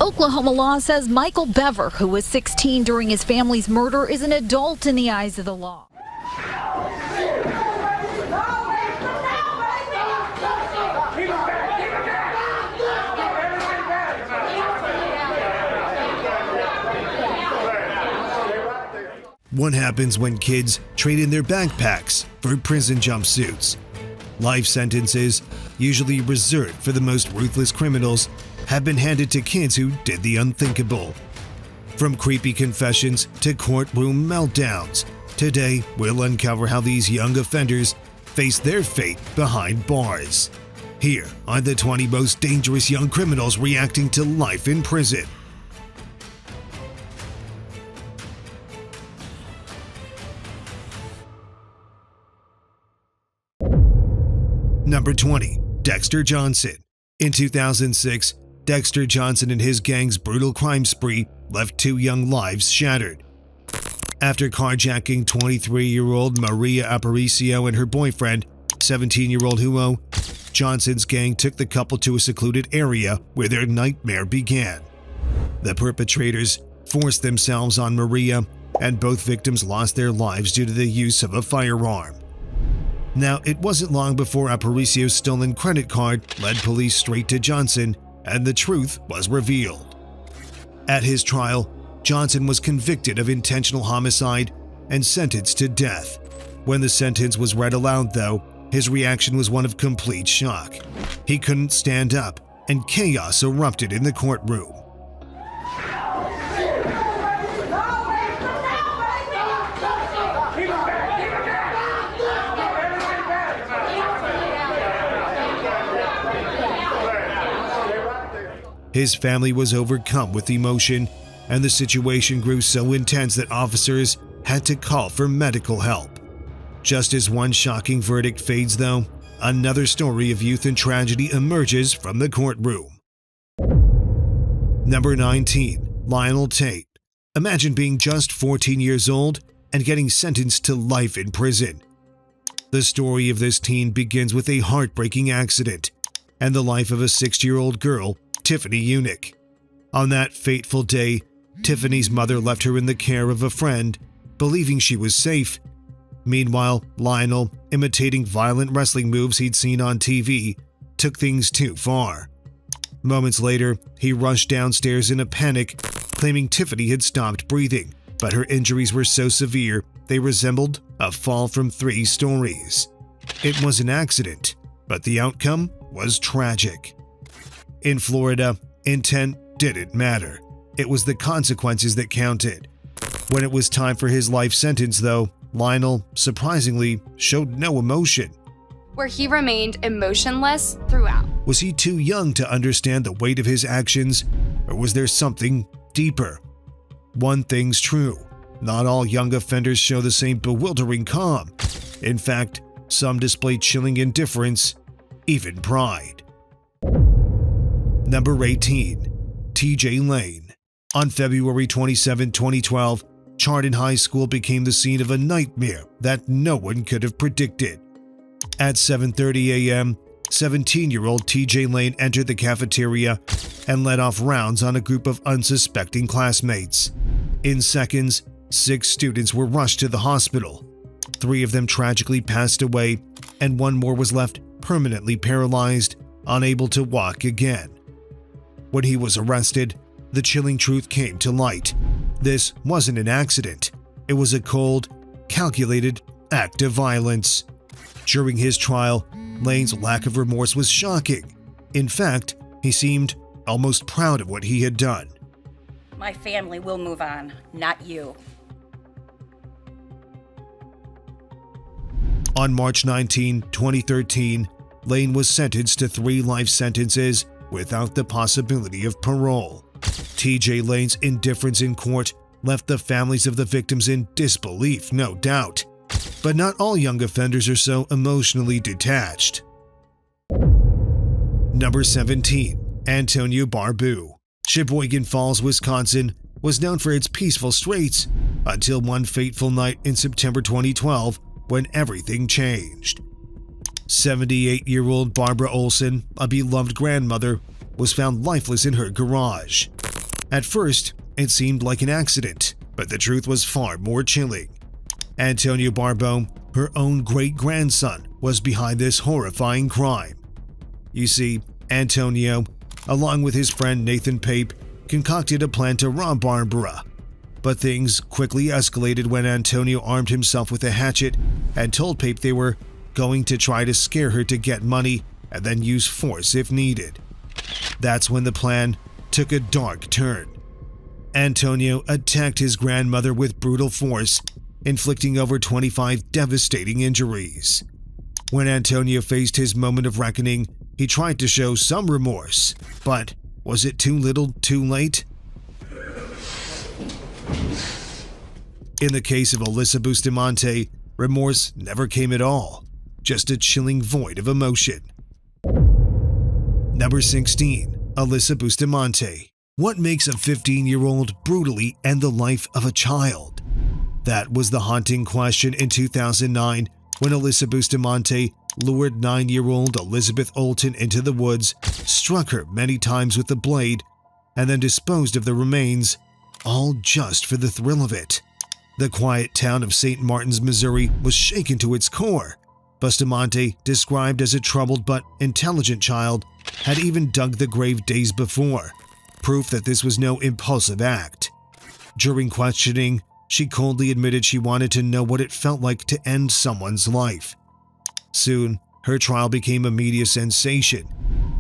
Oklahoma law says Michael Bever, who was 16 during his family's murder, is an adult in the eyes of the law. What happens when kids trade in their backpacks for prison jumpsuits? Life sentences, usually reserved for the most ruthless criminals, have been handed to kids who did the unthinkable. From creepy confessions to courtroom meltdowns, today we'll uncover how these young offenders face their fate behind bars. Here are the 20 most dangerous young criminals reacting to life in prison. Number 20. Dexter Johnson. In 2006, Dexter Johnson and his gang's brutal crime spree left 2 young lives shattered. After carjacking 23-year-old Maria Aparicio and her boyfriend, 17-year-old Hugo, Johnson's gang took the couple to a secluded area where their nightmare began. The perpetrators forced themselves on Maria, and both victims lost their lives due to the use of a firearm. Now, it wasn't long before Aparicio's stolen credit card led police straight to Johnson, and the truth was revealed. At his trial, Johnson was convicted of intentional homicide and sentenced to death. When the sentence was read aloud, though, his reaction was one of complete shock. He couldn't stand up, and chaos erupted in the courtroom. His family was overcome with emotion, and the situation grew so intense that officers had to call for medical help. Just as one shocking verdict fades, though, another story of youth and tragedy emerges from the courtroom. Number 19. Lionel Tate. Imagine being just 14 years old and getting sentenced to life in prison. The story of this teen begins with a heartbreaking accident and the life of a 6-year-old girl, Tiffany Unick. On that fateful day, Tiffany's mother left her in the care of a friend, believing she was safe. Meanwhile, Lionel, imitating violent wrestling moves he'd seen on TV, took things too far. Moments later, he rushed downstairs in a panic, claiming Tiffany had stopped breathing, but her injuries were so severe they resembled a fall from 3 stories. It was an accident, but the outcome was tragic. In Florida, intent didn't matter. It was the consequences that counted. When it was time for his life sentence, though, Lionel, surprisingly, showed no emotion. Where he remained emotionless throughout. Was he too young to understand the weight of his actions, or was there something deeper? One thing's true. Not all young offenders show the same bewildering calm. In fact, some display chilling indifference, even pride. Number 18. TJ Lane. On February 27, 2012, Chardon High School became the scene of a nightmare that no one could have predicted. At 7:30 a.m., 17-year-old TJ Lane entered the cafeteria and let off rounds on a group of unsuspecting classmates. In seconds, 6 students were rushed to the hospital. 3 of them tragically passed away, and 1 more was left permanently paralyzed, unable to walk again. When he was arrested, the chilling truth came to light. This wasn't an accident. It was a cold, calculated act of violence. During his trial, Lane's lack of remorse was shocking. In fact, he seemed almost proud of what he had done. My family will move on, not you. On March 19, 2013, Lane was sentenced to 3 life sentences without the possibility of parole. TJ Lane's indifference in court left the families of the victims in disbelief, no doubt. But not all young offenders are so emotionally detached. Number 17. Antonio Barbu. Sheboygan Falls, Wisconsin was known for its peaceful streets until one fateful night in September 2012 when everything changed. 78-year-old Barbara Olson, a beloved grandmother, was found lifeless in her garage. At first, it seemed like an accident, but the truth was far more chilling. Antonio Barbo, her own great-grandson, was behind this horrifying crime. You see, Antonio, along with his friend Nathan Pape, concocted a plan to rob Barbara. But things quickly escalated when Antonio armed himself with a hatchet and told Pape they were going to try to scare her to get money and then use force if needed. That's when the plan took a dark turn. Antonio attacked his grandmother with brutal force, inflicting over 25 devastating injuries. When Antonio faced his moment of reckoning, he tried to show some remorse, but was it too little, too late? In the case of Alyssa Bustamante, remorse never came at all, just a chilling void of emotion. Number 16. Alyssa Bustamante. What makes a 15-year-old brutally end the life of a child? That was the haunting question in 2009 when Alyssa Bustamante lured 9-year-old Elizabeth Olton into the woods, struck her many times with a blade, and then disposed of the remains, all just for the thrill of it. The quiet town of St. Martin's, Missouri was shaken to its core. Bustamante, described as a troubled but intelligent child, had even dug the grave days before, proof that this was no impulsive act. During questioning, she coldly admitted she wanted to know what it felt like to end someone's life. Soon, her trial became a media sensation.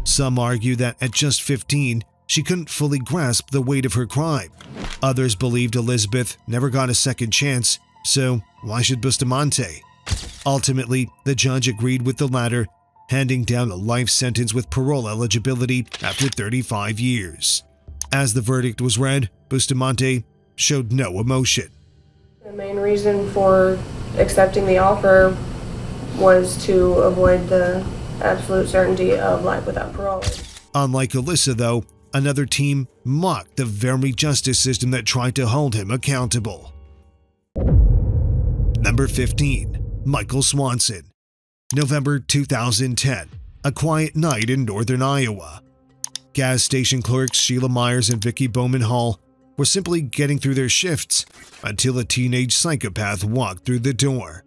Some argue that at just 15, she couldn't fully grasp the weight of her crime. Others believed Elizabeth never got a second chance, so why should Bustamante? Ultimately, the judge agreed with the latter, handing down a life sentence with parole eligibility after 35 years. As the verdict was read, Bustamante showed no emotion. The main reason for accepting the offer was to avoid the absolute certainty of life without parole. Unlike Alyssa, though, another team mocked the very justice system that tried to hold him accountable. Number 15. Michael Swanson. November 2010. A quiet night in northern Iowa. Gas station clerks Sheila Myers and Vicki Bowman Hall were simply getting through their shifts until a teenage psychopath walked through the door.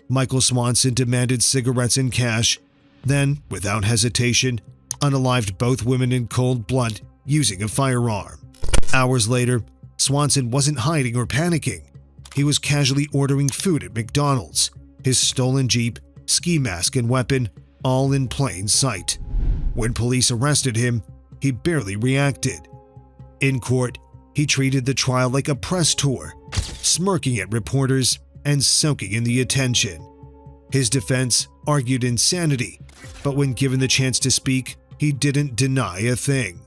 Michael Swanson demanded cigarettes and cash, then, without hesitation, unalived both women in cold blood using a firearm. Hours later, Swanson wasn't hiding or panicking. He was casually ordering food at McDonald's, his stolen Jeep, ski mask, and weapon all in plain sight. When police arrested him, he barely reacted. In court, he treated the trial like a press tour, smirking at reporters and soaking in the attention. His defense argued insanity, but when given the chance to speak, he didn't deny a thing.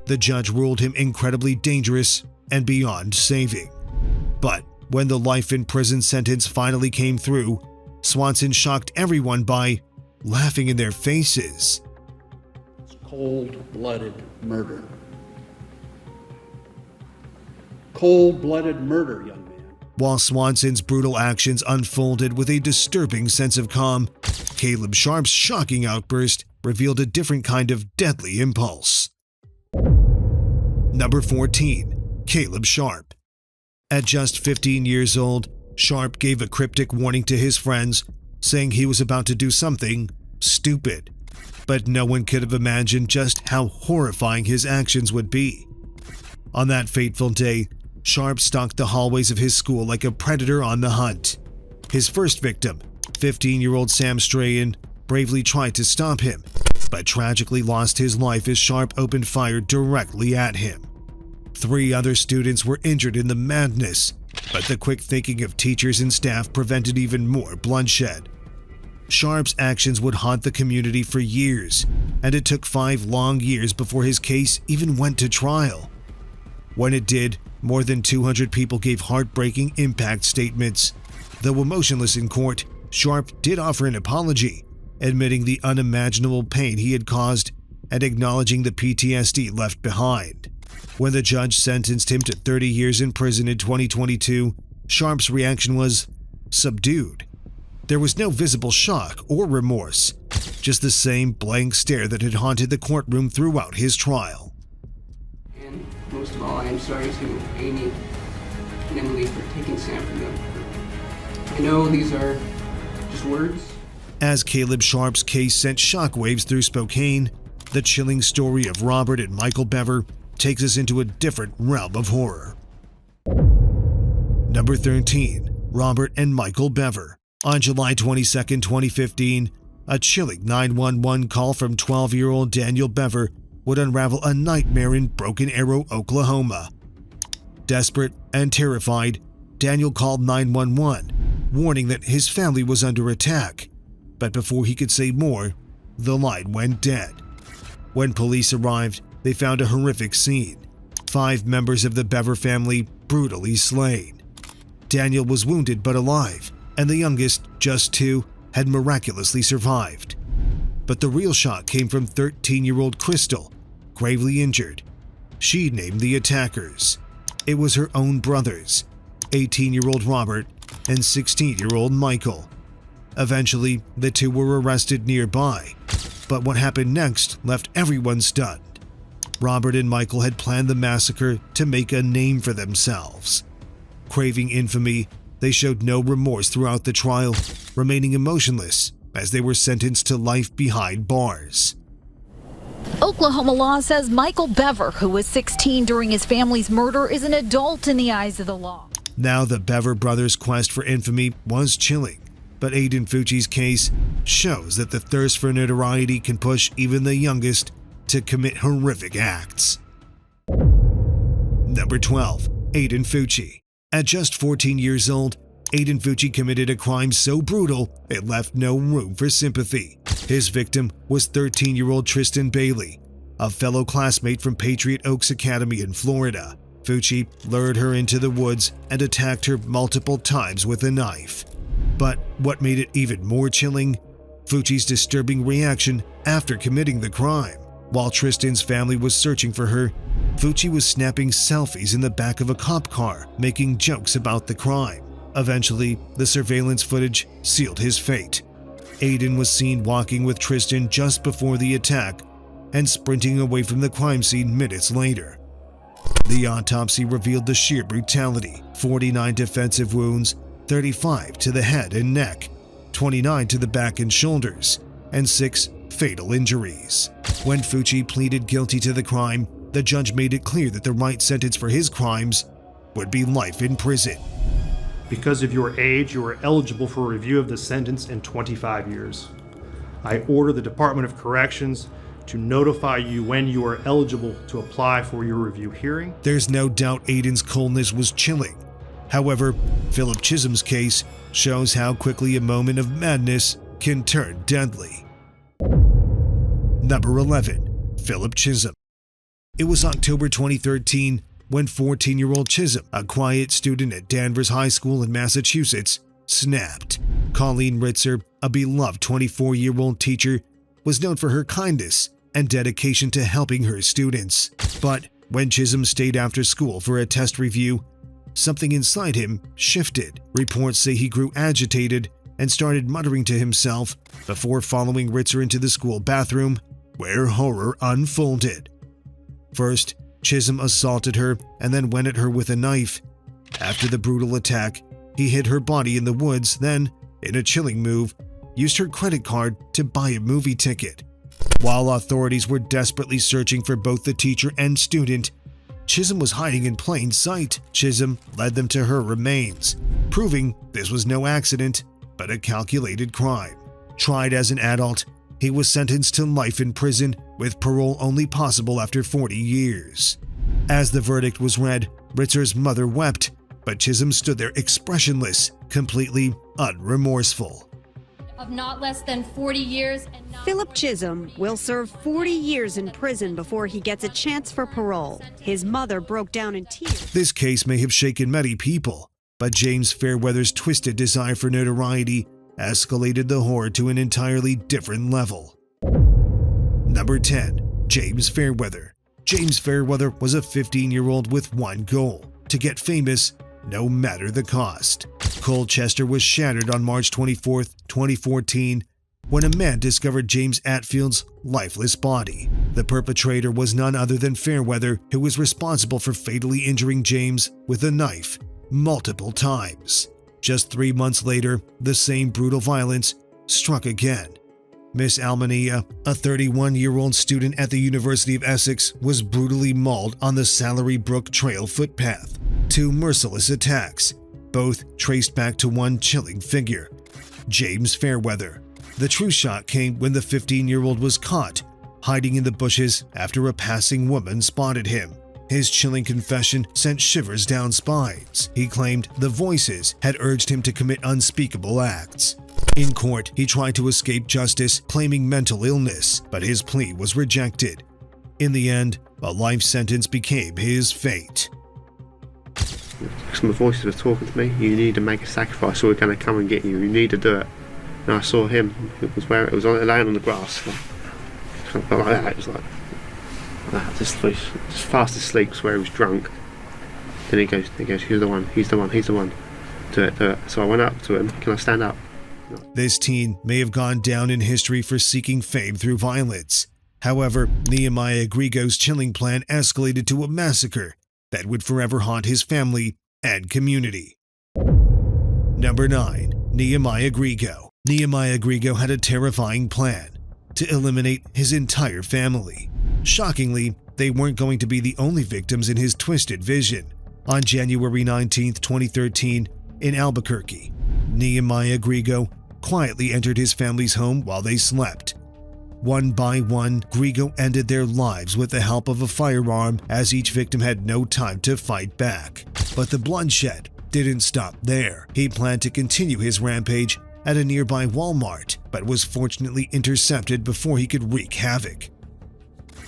The judge ruled him incredibly dangerous and beyond saving. But when the life in prison sentence finally came through, Swanson shocked everyone by laughing in their faces. It's cold-blooded murder. Cold-blooded murder, young man. While Swanson's brutal actions unfolded with a disturbing sense of calm, Caleb Sharp's shocking outburst revealed a different kind of deadly impulse. Number 14. Caleb Sharp. At just 15 years old, Sharp gave a cryptic warning to his friends, saying he was about to do something stupid. But no one could have imagined just how horrifying his actions would be. On that fateful day, Sharp stalked the hallways of his school like a predator on the hunt. His first victim, 15-year-old Sam Strahan, bravely tried to stop him, but tragically lost his life as Sharp opened fire directly at him. 3 other students were injured in the madness, but the quick thinking of teachers and staff prevented even more bloodshed. Sharp's actions would haunt the community for years, and it took 5 long years before his case even went to trial. When it did, more than 200 people gave heartbreaking impact statements. Though emotionless in court, Sharp did offer an apology, admitting the unimaginable pain he had caused and acknowledging the PTSD left behind. When the judge sentenced him to 30 years in prison in 2022, Sharp's reaction was subdued. There was no visible shock or remorse, just the same blank stare that had haunted the courtroom throughout his trial. And most Most of all, I am sorry to Amy and Emily for taking Sam from them. I know these are just words. As Caleb Sharp's case sent shockwaves through Spokane, the chilling story of Robert and Michael Bever takes us into a different realm of horror. Number 13. Robert and Michael Bever. On July 22, 2015, a chilling 911 call from 12-year-old Daniel Bever would unravel a nightmare in Broken Arrow, Oklahoma. Desperate and terrified, Daniel called 911, warning that his family was under attack. But before he could say more, the line went dead. When police arrived, they found a horrific scene. 5 members of the Bever family brutally slain. Daniel was wounded but alive, and the youngest, just 2, had miraculously survived. But the real shock came from 13-year-old Crystal, gravely injured. She named the attackers. It was her own brothers, 18-year-old Robert and 16-year-old Michael. Eventually, the 2 were arrested nearby, but what happened next left everyone stunned. Robert and Michael had planned the massacre to make a name for themselves. Craving infamy, they showed no remorse throughout the trial, remaining emotionless as they were sentenced to life behind bars. Oklahoma law says Michael Bever, who was 16 during his family's murder, is an adult in the eyes of the law. Now the Bever brothers' quest for infamy was chilling, but Aiden Fucci's case shows that the thirst for notoriety can push even the youngest to commit horrific acts. Number 12. Aiden Fucci. At just 14 years old, Aiden Fucci committed a crime so brutal it left no room for sympathy. His victim was 13-year-old Tristan Bailey, a fellow classmate from Patriot Oaks Academy in Florida. Fucci lured her into the woods and attacked her multiple times with a knife. But what made it even more chilling? Fucci's disturbing reaction after committing the crime. While Tristan's family was searching for her, Fucci was snapping selfies in the back of a cop car, making jokes about the crime. Eventually, the surveillance footage sealed his fate. Aiden was seen walking with Tristan just before the attack and sprinting away from the crime scene minutes later. The autopsy revealed the sheer brutality: 49 defensive wounds, 35 to the head and neck, 29 to the back and shoulders, and 6 fatal injuries. When Fucci pleaded guilty to the crime, the judge made it clear that the right sentence for his crimes would be life in prison. Because of your age, you are eligible for review of the sentence in 25 years. I order the Department of Corrections to notify you when you are eligible to apply for your review hearing. There's no doubt Aiden's coldness was chilling. However, Philip Chisholm's case shows how quickly a moment of madness can turn deadly. Number 11. Philip Chisholm. It was October 2013 when 14-year-old Chisholm, a quiet student at Danvers High School in Massachusetts, snapped. Colleen Ritzer, a beloved 24-year-old teacher, was known for her kindness and dedication to helping her students. But when Chisholm stayed after school for a test review, something inside him shifted. Reports say he grew agitated and started muttering to himself before following Ritzer into the school bathroom, where horror unfolded. First, Chisholm assaulted her and then went at her with a knife. After the brutal attack, he hid her body in the woods, then, in a chilling move, used her credit card to buy a movie ticket. While authorities were desperately searching for both the teacher and student, Chisholm was hiding in plain sight. Chisholm led them to her remains, proving this was no accident, but a calculated crime. Tried as an adult, he was sentenced to life in prison, with parole only possible after 40 years. As the verdict was read, Ritzer's mother wept, but Chisholm stood there expressionless, completely unremorseful. Of not less than 40 years. Philip Chisholm will serve 40 years in prison before he gets a chance for parole. His mother broke down in tears. This case may have shaken many people, but James Fairweather's twisted desire for notoriety escalated the horror to an entirely different level. Number 10. James Fairweather. James Fairweather was a 15-year-old with one goal: to get famous, no matter the cost. Colchester was shattered on March 24, 2014, when a man discovered James Atfield's lifeless body. The perpetrator was none other than Fairweather, who was responsible for fatally injuring James with a knife multiple times. Just 3 months later, the same brutal violence struck again. Miss Almania, a 31-year-old student at the University of Essex, was brutally mauled on the Salary Brook Trail footpath. 2 merciless attacks, both traced back to one chilling figure, James Fairweather. The true shock came when the 15-year-old was caught hiding in the bushes after a passing woman spotted him. His chilling confession sent shivers down spines. He claimed the voices had urged him to commit unspeakable acts. In court, he tried to escape justice, claiming mental illness, but his plea was rejected. In the end, a life sentence became his fate. Some of the voices were talking to me. You need to make a sacrifice, or we're going to come and get you. You need to do it. And I saw him. It was laying on the grass, like that. It was like that, just fast asleep, where he was drunk. Then he goes, he's the one. Do it. So I went up to him. Can I stand up? This teen may have gone down in history for seeking fame through violence. However, Nehemiah Grigo's chilling plan escalated to a massacre that would forever haunt his family and community. Number 9. Nehemiah Grigo. Nehemiah Grigo had a terrifying plan to eliminate his entire family. Shockingly, they weren't going to be the only victims in his twisted vision. On January 19, 2013, in Albuquerque, Nehemiah Grigo quietly entered his family's home while they slept. One by one, Grigo ended their lives with the help of a firearm, as each victim had no time to fight back. But the bloodshed didn't stop there. He planned to continue his rampage at a nearby Walmart, but was fortunately intercepted before he could wreak havoc.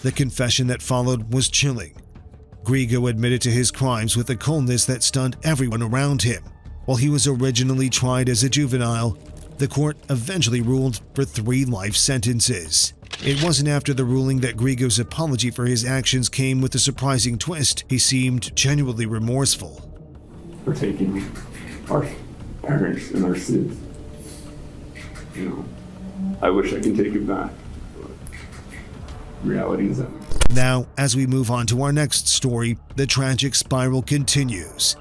The confession that followed was chilling. Grigo admitted to his crimes with a coldness that stunned everyone around him. While he was originally tried as a juvenile, the court eventually ruled for 3 life sentences. It wasn't after the ruling that Grigo's apology for his actions came with a surprising twist. He seemed genuinely remorseful. For taking our parents and our sins. You know, I wish I could take it back, but reality is that. Now, as we move on to our next story, the tragic spiral continues.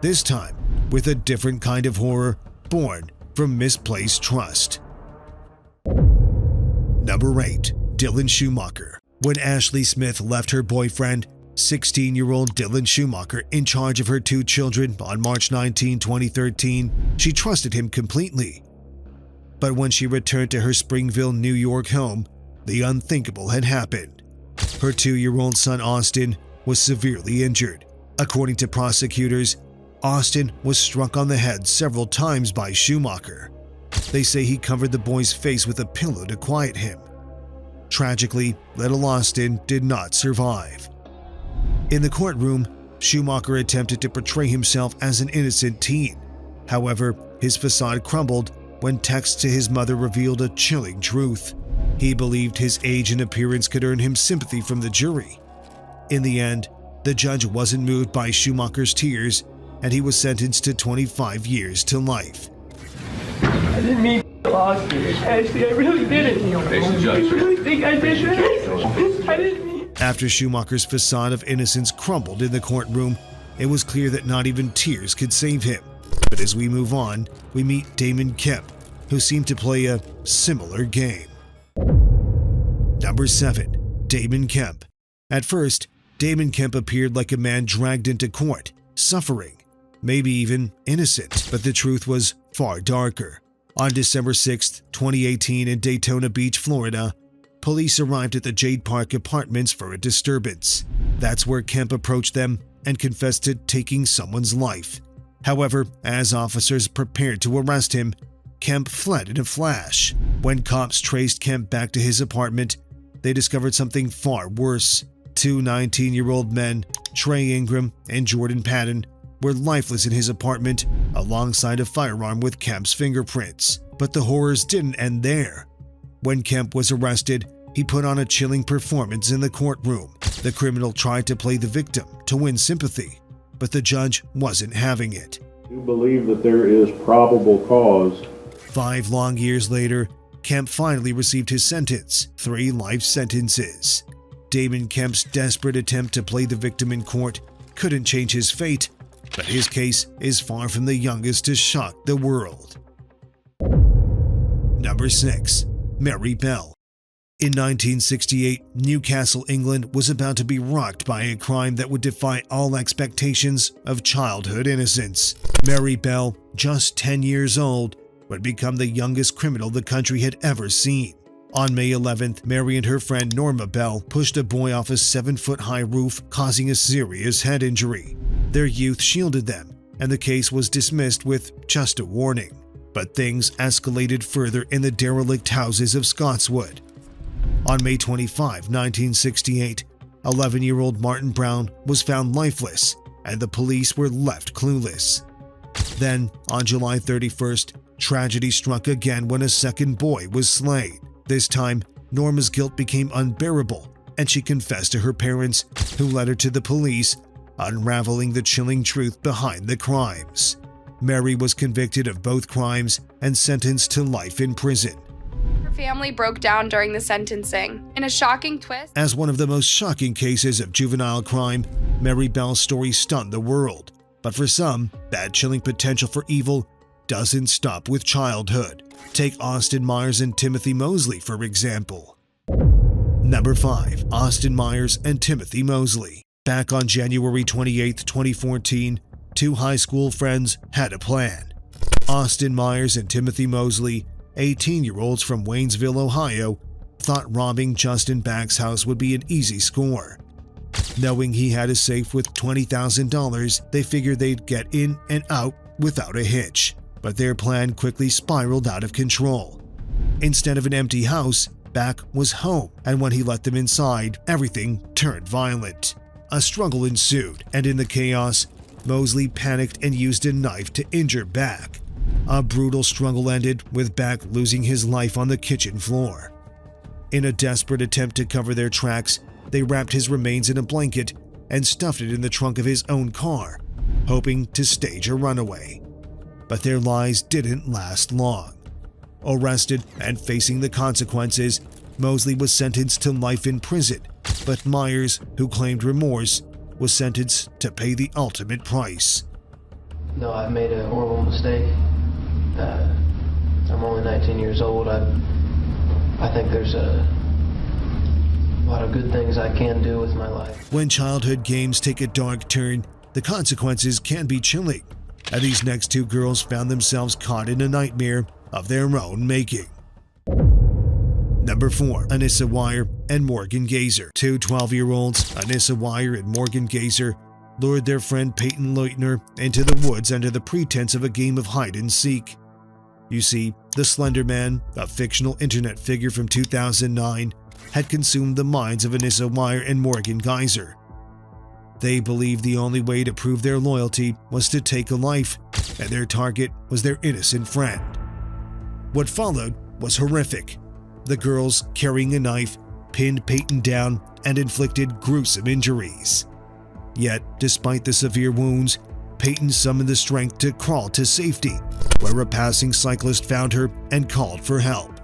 This time, with a different kind of horror born from misplaced trust. Number 8. Dylan Schumacher. When Ashley Smith left her boyfriend, 16-year-old Dylan Schumacher, in charge of her 2 children on March 19, 2013, she trusted him completely. But when she returned to her Springville, New York home, the unthinkable had happened. Her 2-year-old son Austin was severely injured. According to prosecutors, Austin was struck on the head several times by Schumacher. They say he covered the boy's face with a pillow to quiet him. Tragically, little Austin did not survive. In the courtroom, Schumacher attempted to portray himself as an innocent teen. However, his facade crumbled when texts to his mother revealed a chilling truth. He believed his age and appearance could earn him sympathy from the jury. In the end, the judge wasn't moved by Schumacher's tears, and he was sentenced to 25 years to life. I didn't mean to Austin. Ashley, I really didn't. I really think I did that. I didn't mean. After Schumacher's facade of innocence crumbled in the courtroom, it was clear that not even tears could save him. But as we move on, we meet Damon Kemp, who seemed to play a similar game. Number 7. Damon Kemp. At first, Damon Kemp appeared like a man dragged into court, suffering, maybe even innocent, but the truth was far darker. On December 6, 2018 in Daytona Beach, Florida, police arrived at the Jade Park Apartments for a disturbance. That's where Kemp approached them and confessed to taking someone's life. However, as officers prepared to arrest him, Kemp fled in a flash. When cops traced Kemp back to his apartment, they discovered something far worse. 2 19-year-old men, Trey Ingram and Jordan Patton, were lifeless in his apartment alongside a firearm with Kemp's fingerprints. But the horrors didn't end there. When Kemp was arrested, he put on a chilling performance in the courtroom. The criminal tried to play the victim to win sympathy, but the judge wasn't having it. You believe that there is probable cause. 5 long years later, Kemp finally received his sentence, 3 life sentences. Damon Kemp's desperate attempt to play the victim in court couldn't change his fate, but his case is far from the youngest to shock the world. Number 6. Mary Bell. In 1968, Newcastle, England was about to be rocked by a crime that would defy all expectations of childhood innocence. Mary Bell, just 10 years old, would become the youngest criminal the country had ever seen. On May 11th, Mary and her friend Norma Bell pushed a boy off a 7-foot-high roof, causing a serious head injury. Their youth shielded them, and the case was dismissed with just a warning. But things escalated further in the derelict houses of Scotswood. On May 25, 1968, 11-year-old Martin Brown was found lifeless, and the police were left clueless. Then, on July 31st, tragedy struck again when a second boy was slain. This time, Norma's guilt became unbearable, and she confessed to her parents, who led her to the police, unraveling the chilling truth behind the crimes. Mary was convicted of both crimes and sentenced to life in prison. Her family broke down during the sentencing. In a shocking twist, As one of the most shocking cases of juvenile crime, Mary Bell's story stunned the world. But for some, that chilling potential for evil doesn't stop with childhood. Take Austin Myers and Timothy Mosley, for example. Number 5. Austin Myers and Timothy Mosley. Back on January 28, 2014, two high school friends had a plan. Austin Myers and Timothy Mosley, 18-year-olds from Waynesville, Ohio, thought robbing Justin Back's house would be an easy score. Knowing he had a safe with $20,000, they figured they'd get in and out without a hitch. But their plan quickly spiraled out of control. Instead of an empty house, Back was home, and when he let them inside, everything turned violent. A struggle ensued, and in the chaos, Mosley panicked and used a knife to injure Back. A brutal struggle ended with Back losing his life on the kitchen floor. In a desperate attempt to cover their tracks, they wrapped his remains in a blanket and stuffed it in the trunk of his own car, hoping to stage a runaway. But their lies didn't last long. Arrested and facing the consequences, Mosley was sentenced to life in prison, but Myers, who claimed remorse, was sentenced to pay the ultimate price. No, I've made a horrible mistake. I'm only 19 years old. I think there's a lot of good things I can do with my life. When childhood games take a dark turn, the consequences can be chilling. And these next two girls found themselves caught in a nightmare of their own making. Number 4. Anissa Weier and Morgan Gazer. Two 12-year-olds, Anissa Weier and Morgan Gazer, lured their friend Peyton Leutner into the woods under the pretense of a game of hide-and-seek. You see, the Slender Man, a fictional internet figure from 2009, had consumed the minds of Anissa Weier and Morgan Gazer. They believed the only way to prove their loyalty was to take a life, and their target was their innocent friend. What followed was horrific. The girls, carrying a knife, pinned Peyton down and inflicted gruesome injuries. Yet, despite the severe wounds, Peyton summoned the strength to crawl to safety, where a passing cyclist found her and called for help.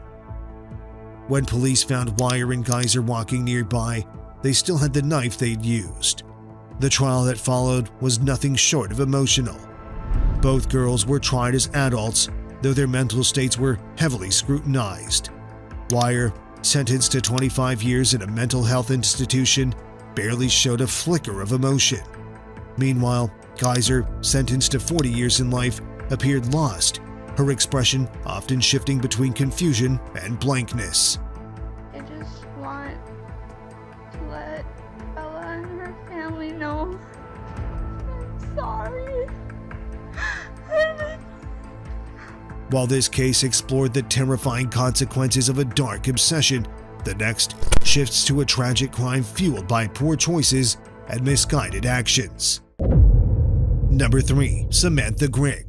When police found Weier and Gazer walking nearby, they still had the knife they'd used. The trial that followed was nothing short of emotional. Both girls were tried as adults, though their mental states were heavily scrutinized. Weier, sentenced to 25 years in a mental health institution, barely showed a flicker of emotion. Meanwhile, Gazer, sentenced to 40 years in life, appeared lost, her expression often shifting between confusion and blankness. I just want to let Bella and her family know I'm sorry. While this case explored the terrifying consequences of a dark obsession, the next shifts to a tragic crime fueled by poor choices and misguided actions. Number 3. Samantha Grigg.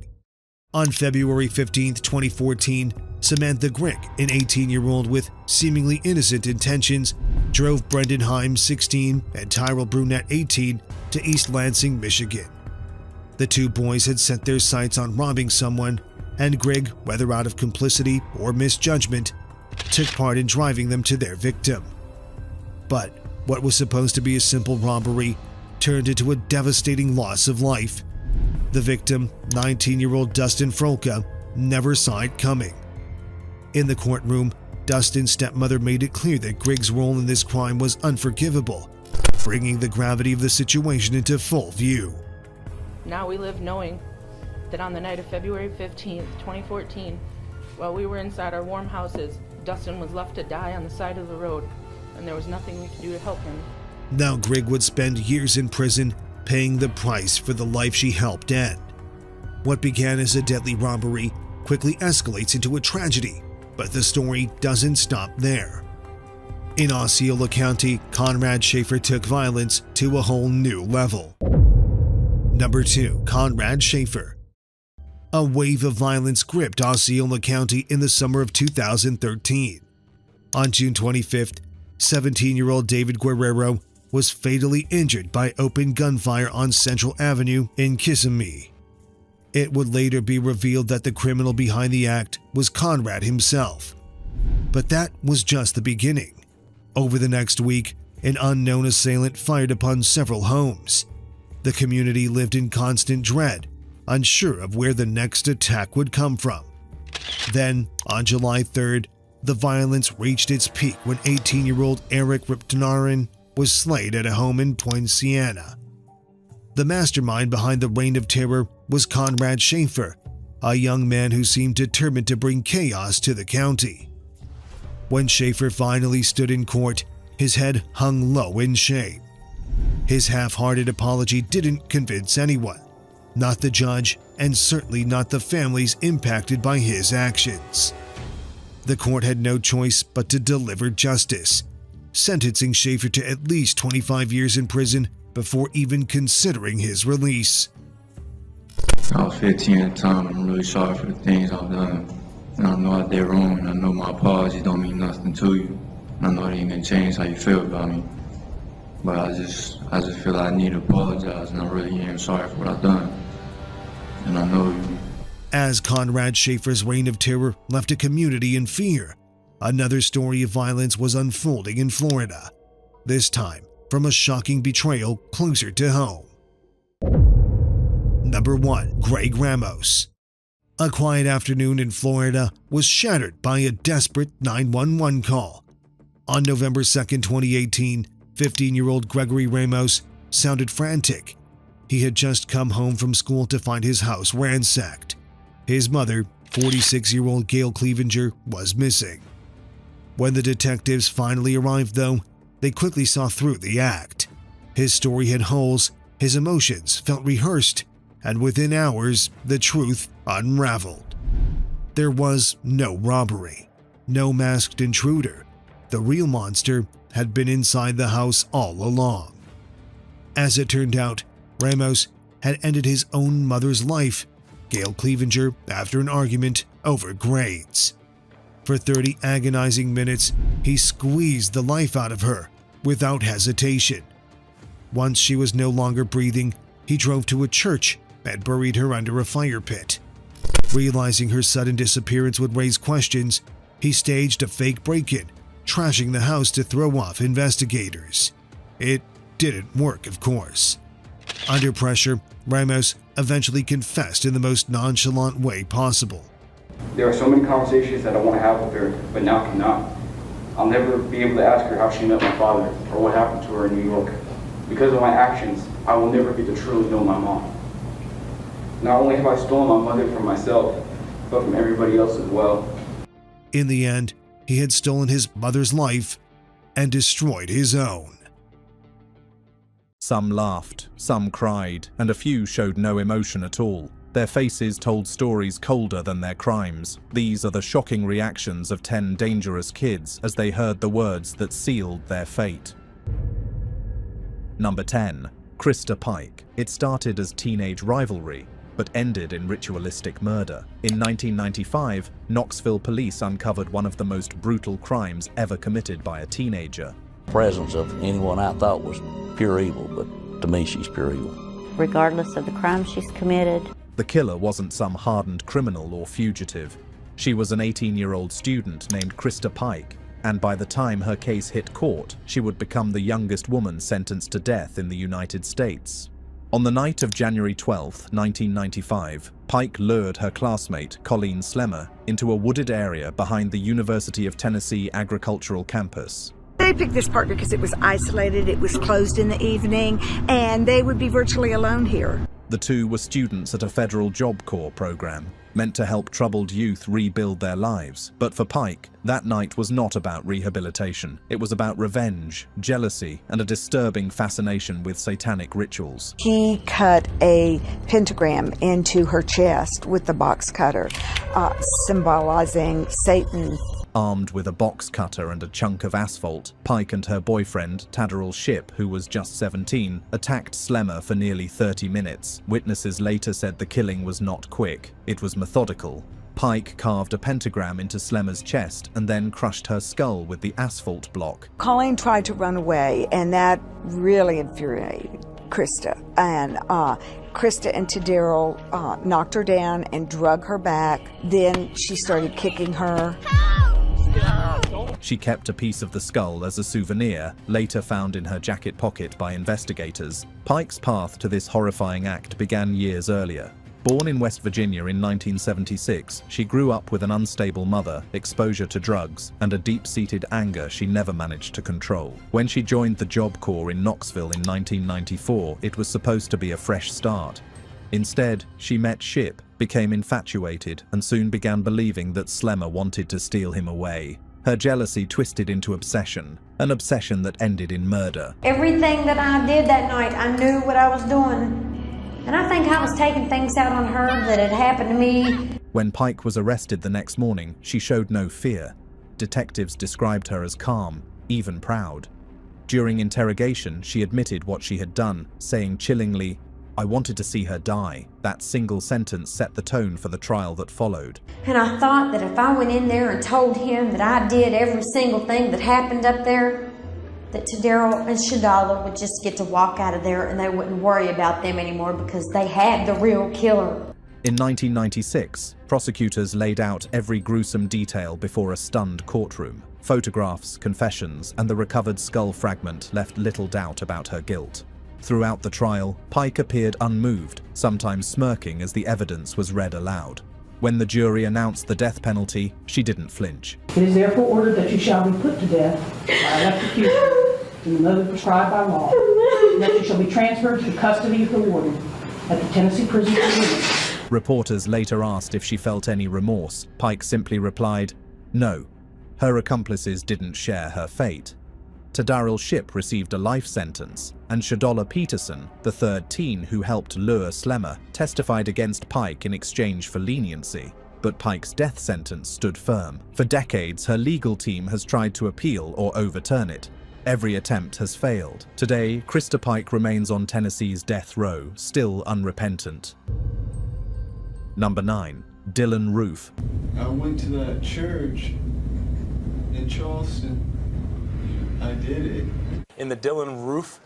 On February 15, 2014, Samantha Grigg, an 18-year-old with seemingly innocent intentions, drove Brendan Himes, 16, and Tyrell Brunette, 18, to East Lansing, Michigan. The two boys had set their sights on robbing someone, and Grigg, whether out of complicity or misjudgment, took part in driving them to their victim. But What was supposed to be a simple robbery turned into a devastating loss of life. The victim, 19-year-old Dustin Frolka, never saw it coming. In the courtroom, Dustin's stepmother made it clear that Griggs' role in this crime was unforgivable, bringing the gravity of the situation into full view. Now we live knowing that on the night of February 15th, 2014, while we were inside our warm houses, Dustin was left to die on the side of the road, and there was nothing we could do to help him. Now Grigg would spend years in prison, paying the price for the life she helped end. What began as a deadly robbery quickly escalates into a tragedy, but the story doesn't stop there. In Osceola County, Conrad Schaefer took violence to a whole new level. Number 2. Conrad Schaefer. A wave of violence gripped Osceola County in the summer of 2013. On June 25th, 17-year-old David Guerrero was fatally injured by open gunfire on Central Avenue in Kissimmee. It would later be revealed that the criminal behind the act was Conrad himself. But that was just the beginning. Over the next week, an unknown assailant fired upon several homes. The community lived in constant dread, unsure of where the next attack would come from. Then, on July 3rd, the violence reached its peak when 18-year-old Eric Riptanarin was slain at a home in Point Siena. The mastermind behind the reign of terror was Conrad Schaefer, a young man who seemed determined to bring chaos to the county. When Schaefer finally stood in court, his head hung low in shame. His half-hearted apology didn't convince anyone, not the judge, and certainly not the families impacted by his actions. The court had no choice but to deliver justice, sentencing Schaefer to at least 25 years in prison before even considering his release. I was 15 at the time. I'm really sorry for the things I've done. And I know I did wrong, and I know my apology don't mean nothing to you. And I know it ain't gonna change how you feel about me. But I just feel like I need to apologize, and I really am sorry for what I've done. And I know you. As Conrad Schaefer's reign of terror left a community in fear, another story of violence was unfolding in Florida, this time from a shocking betrayal closer to home. Number 1. Greg Ramos. A quiet afternoon in Florida was shattered by a desperate 911 call. On November 2, 2018, 15-year-old Gregory Ramos sounded frantic. He had just come home from school to find his house ransacked. His mother, 46-year-old Gail Clevenger, was missing. When the detectives finally arrived, though, they quickly saw through the act. His story had holes, his emotions felt rehearsed, and within hours, the truth unraveled. There was no robbery, no masked intruder. The real monster had been inside the house all along. As it turned out, Ramos had ended his own mother's life, Gail Clevenger, after an argument over grades. For 30 agonizing minutes, he squeezed the life out of her without hesitation. Once she was no longer breathing, he drove to a church and buried her under a fire pit. Realizing her sudden disappearance would raise questions, he staged a fake break-in, trashing the house to throw off investigators. It didn't work, of course. Under pressure, Ramos eventually confessed in the most nonchalant way possible. There are so many conversations that I want to have with her, but now cannot. I'll never be able to ask her how she met my father or what happened to her in New York. Because of my actions, I will never get to truly know my mom. Not only have I stolen my mother from myself, but from everybody else as well. In the end, he had stolen his mother's life and destroyed his own. Some laughed, some cried, and a few showed no emotion at all. Their faces told stories colder than their crimes. These are the shocking reactions of 10 dangerous kids as they heard the words that sealed their fate. Number 10. Krista Pike. It started as teenage rivalry, but ended in ritualistic murder. In 1995, Knoxville police uncovered one of the most brutal crimes ever committed by a teenager. Presence of anyone I thought was pure evil, but to me she's pure evil. Regardless of the crime she's committed. The killer wasn't some hardened criminal or fugitive. She was an 18-year-old student named Krista Pike. and by the time her case hit court, she would become the youngest woman sentenced to death in the United States. On the night of January 12, 1995, Pike lured her classmate, Colleen Slemmer, into a wooded area behind the University of Tennessee agricultural campus. They picked this park because it was isolated, it was closed in the evening, and they would be virtually alone here. The two were students at a federal Job Corps program, meant to help troubled youth rebuild their lives. But for Pike, that night was not about rehabilitation. It was about revenge, jealousy, and a disturbing fascination with satanic rituals. He cut a pentagram into her chest with the box cutter, symbolizing Satan. Armed with a box cutter and a chunk of asphalt, Pike and her boyfriend, Tadderell Shipp, who was just 17, attacked Slemmer for nearly 30 minutes. Witnesses later said the killing was not quick. It was methodical. Pike carved a pentagram into Slemmer's chest and then crushed her skull with the asphalt block. Colleen tried to run away, and that really infuriated Krista. And Krista and Tadderell knocked her down and drug her back. Then she started kicking her. She kept a piece of the skull as a souvenir, later found in her jacket pocket by investigators. Pike's path to this horrifying act began years earlier. Born in West Virginia in 1976, she grew up with an unstable mother, exposure to drugs, and a deep-seated anger she never managed to control. When she joined the Job Corps in Knoxville in 1994, it was supposed to be a fresh start. Instead, she met Shipp, became infatuated, and soon began believing that Slemmer wanted to steal him away. Her jealousy twisted into obsession, an obsession that ended in murder. Everything that I did that night, I knew what I was doing. And I think I was taking things out on her that had happened to me. When Pike was arrested the next morning, she showed no fear. Detectives described her as calm, even proud. During interrogation, she admitted what she had done, saying chillingly, "I wanted to see her die." That single sentence set the tone for the trial that followed. And I thought that if I went in there and told him that I did every single thing that happened up there, that Tadderell and Shadala would just get to walk out of there and they wouldn't worry about them anymore because they had the real killer. In 1996, prosecutors laid out every gruesome detail before a stunned courtroom. Photographs, confessions, and the recovered skull fragment left little doubt about her guilt. Throughout the trial, Pike appeared unmoved, sometimes smirking as the evidence was read aloud. When the jury announced the death penalty, she didn't flinch. It is therefore ordered that you shall be put to death by electrocution in the mode prescribed by law, and that you shall be transferred to the custody of the warden at the Tennessee Prison for Women. Reporters later asked if she felt any remorse. Pike simply replied, no. Her accomplices didn't share her fate. Tadderell Shipp received a life sentence, and Shadala Peterson, the third teen who helped lure Slemmer, testified against Pike in exchange for leniency. But Pike's death sentence stood firm. For decades, her legal team has tried to appeal or overturn it. Every attempt has failed. Today, Krista Pike remains on Tennessee's death row, still unrepentant. Number 9. Dylan Roof. I went to that church in Charleston. I did it. In the Dylan Roof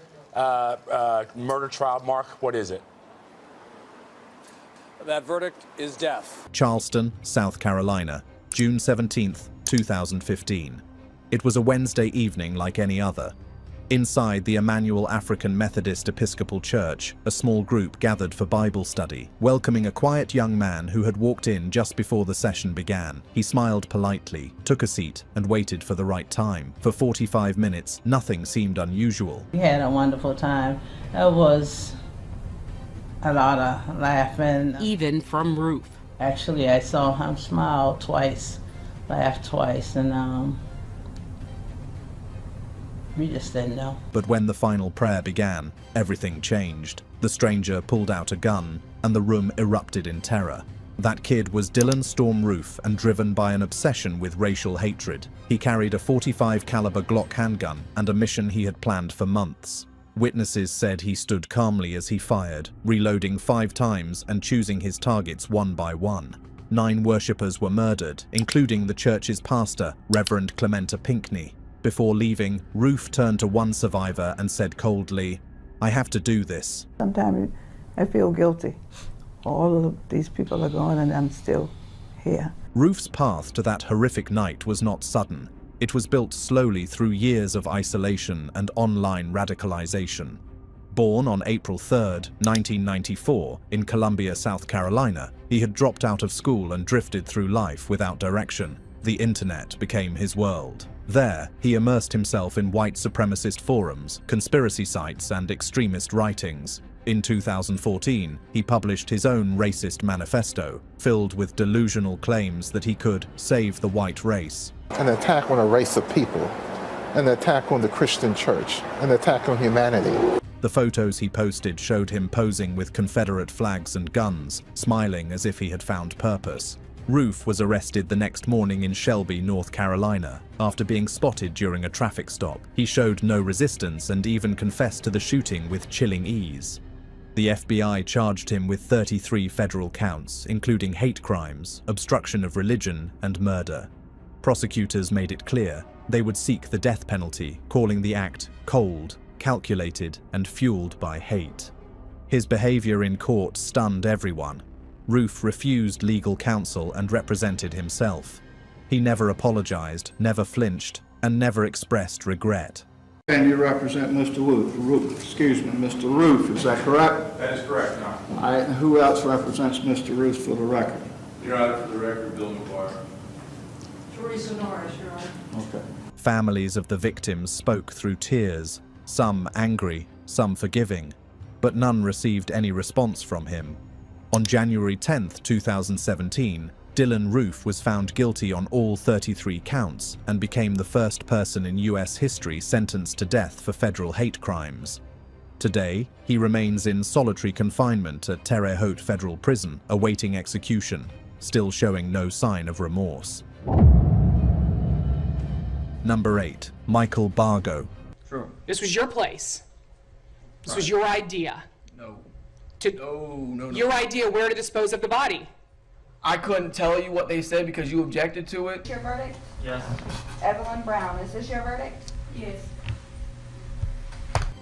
murder trial, Mark, what is it? That verdict is death. Charleston, South Carolina, June 17th, 2015. It was a Wednesday evening like any other. Inside the Emmanuel African Methodist Episcopal Church, a small group gathered for Bible study, welcoming a quiet young man who had walked in just before the session began. He smiled politely, took a seat, and waited for the right time. For 45 minutes, nothing seemed unusual. We had a wonderful time. It was a lot of laughing. Even from Ruth. Actually, I saw him smile twice, laugh twice, and we just didn't know. But when the final prayer began, everything changed. The stranger pulled out a gun, and the room erupted in terror. That kid was Dylan Storm Roof, and driven by an obsession with racial hatred. He carried a .45 caliber Glock handgun and a mission he had planned for months. Witnesses said he stood calmly as he fired, reloading 5 times and choosing his targets one by one. 9 worshippers were murdered, including the church's pastor, Reverend Clementa Pinckney. Before leaving, Roof turned to one survivor and said coldly, "I have to do this." Sometimes I feel guilty. All of these people are gone and I'm still here. Roof's path to that horrific night was not sudden. It was built slowly through years of isolation and online radicalization. Born on April 3, 1994, in Columbia, South Carolina, he had dropped out of school and drifted through life without direction. The internet became his world. There, he immersed himself in white supremacist forums, conspiracy sites, and extremist writings. In 2014, he published his own racist manifesto, filled with delusional claims that he could save the white race. An attack on a race of people, an attack on the Christian church, an attack on humanity. The photos he posted showed him posing with Confederate flags and guns, smiling as if he had found purpose. Roof was arrested the next morning in Shelby, North Carolina, after being spotted during a traffic stop. He showed no resistance and even confessed to the shooting with chilling ease. The FBI charged him with 33 federal counts, including hate crimes, obstruction of religion, and murder. Prosecutors made it clear they would seek the death penalty, calling the act cold, calculated, and fueled by hate. His behavior in court stunned everyone. Roof refused legal counsel and represented himself. He never apologized, never flinched, and never expressed regret. And you represent Mr. Roof, excuse me, Mr. Roof, is that correct? That is correct, Your Honor. All right, and who else represents Mr. Roof for the record? Your Honor, for the record, Bill McGuire. Teresa Norris, Your Honor. Okay. Families of the victims spoke through tears, some angry, some forgiving, but none received any response from him. On January 10, 2017, Dylan Roof was found guilty on all 33 counts and became the first person in U.S. history sentenced to death for federal hate crimes. Today, he remains in solitary confinement at Terre Haute Federal Prison, awaiting execution, still showing no sign of remorse. Number 8. Michael Bargo. Sure. This was your place. This was your idea. No. No. Your idea where to dispose of the body. I couldn't tell you what they said because you objected to it. Your verdict? Yes. Evelyn Brown, is this your verdict? Yes.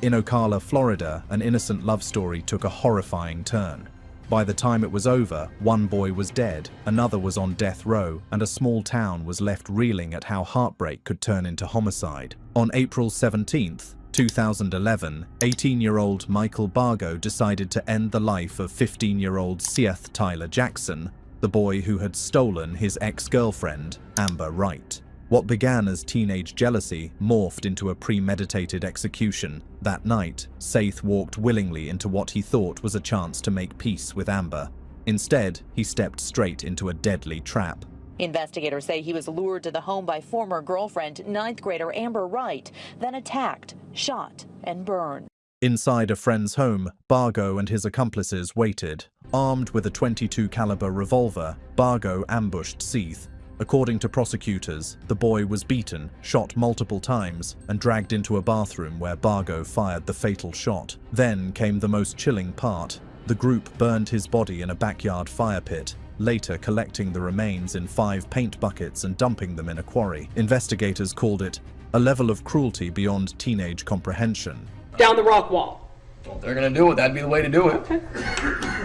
In Ocala, Florida, an innocent love story took a horrifying turn. By the time it was over, one boy was dead, another was on death row, and a small town was left reeling at how heartbreak could turn into homicide. On April 17th, 2011, 18-year-old Michael Bargo decided to end the life of 15-year-old Seath Tyler Jackson, the boy who had stolen his ex-girlfriend, Amber Wright. What began as teenage jealousy morphed into a premeditated execution. That night, Seath walked willingly into what he thought was a chance to make peace with Amber. Instead, he stepped straight into a deadly trap. Investigators say he was lured to the home by former girlfriend, 9th grader Amber Wright, then attacked, shot, and burned. Inside a friend's home, Bargo and his accomplices waited. Armed with a .22 caliber revolver, Bargo ambushed Seath. According to prosecutors, the boy was beaten, shot multiple times, and dragged into a bathroom where Bargo fired the fatal shot. Then came the most chilling part. The group burned his body in a backyard fire pit, later collecting the remains in 5 paint buckets and dumping them in a quarry. Investigators called it a level of cruelty beyond teenage comprehension. Down the rock wall. Well, if they're going to do it, that'd be the way to do it. Okay.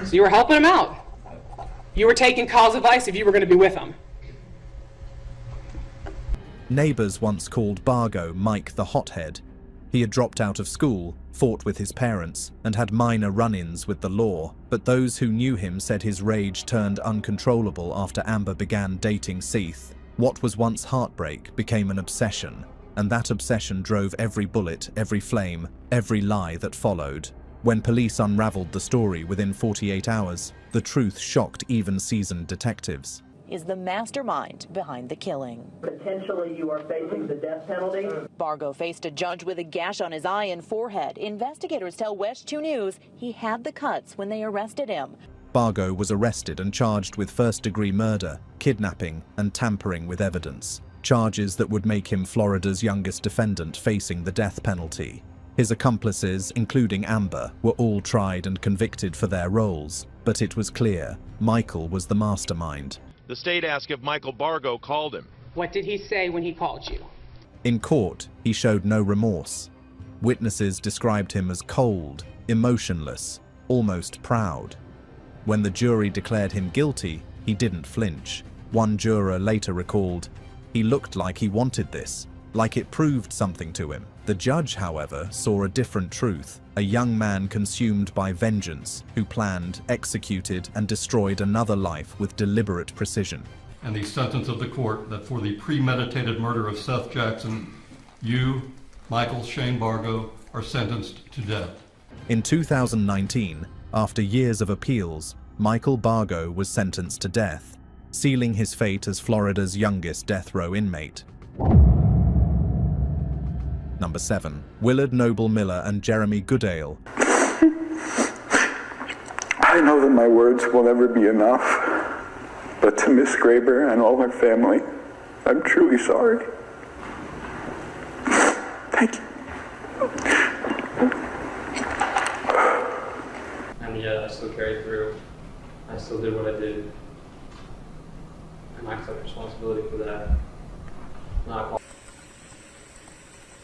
So you were helping him out. You were taking Kyle's advice if you were going to be with him. Neighbors once called Bargo Mike the Hothead. He had dropped out of school, fought with his parents, and had minor run-ins with the law, but those who knew him said his rage turned uncontrollable after Amber began dating Seath. What was once heartbreak became an obsession, and that obsession drove every bullet, every flame, every lie that followed. When police unraveled the story within 48 hours, the truth shocked even seasoned detectives. Is the mastermind behind the killing. Potentially you are facing the death penalty. Bargo faced a judge with a gash on his eye and forehead. Investigators tell West 2 News he had the cuts when they arrested him. Bargo was arrested and charged with first-degree murder, kidnapping, and tampering with evidence. Charges that would make him Florida's youngest defendant facing the death penalty. His accomplices, including Amber, were all tried and convicted for their roles, but it was clear Michael was the mastermind. The state asked if Michael Bargo called him. What did he say when he called you? In court, he showed no remorse. Witnesses described him as cold, emotionless, almost proud. When the jury declared him guilty, he didn't flinch. One juror later recalled, He looked like he wanted this, like it proved something to him. The judge, however, saw a different truth. A young man consumed by vengeance, who planned, executed, and destroyed another life with deliberate precision. And the sentence of the court that for the premeditated murder of Seth Jackson, you, Michael Shane Bargo, are sentenced to death. In 2019, after years of appeals, Michael Bargo was sentenced to death, sealing his fate as Florida's youngest death row inmate. Number 7. Willard Noble Miller and Jeremy Goodale. I know that my words will never be enough, but to Miss Graber and all her family, I'm truly sorry. Thank you. And yet I still carried through. I still did what I did. And I accept responsibility for that.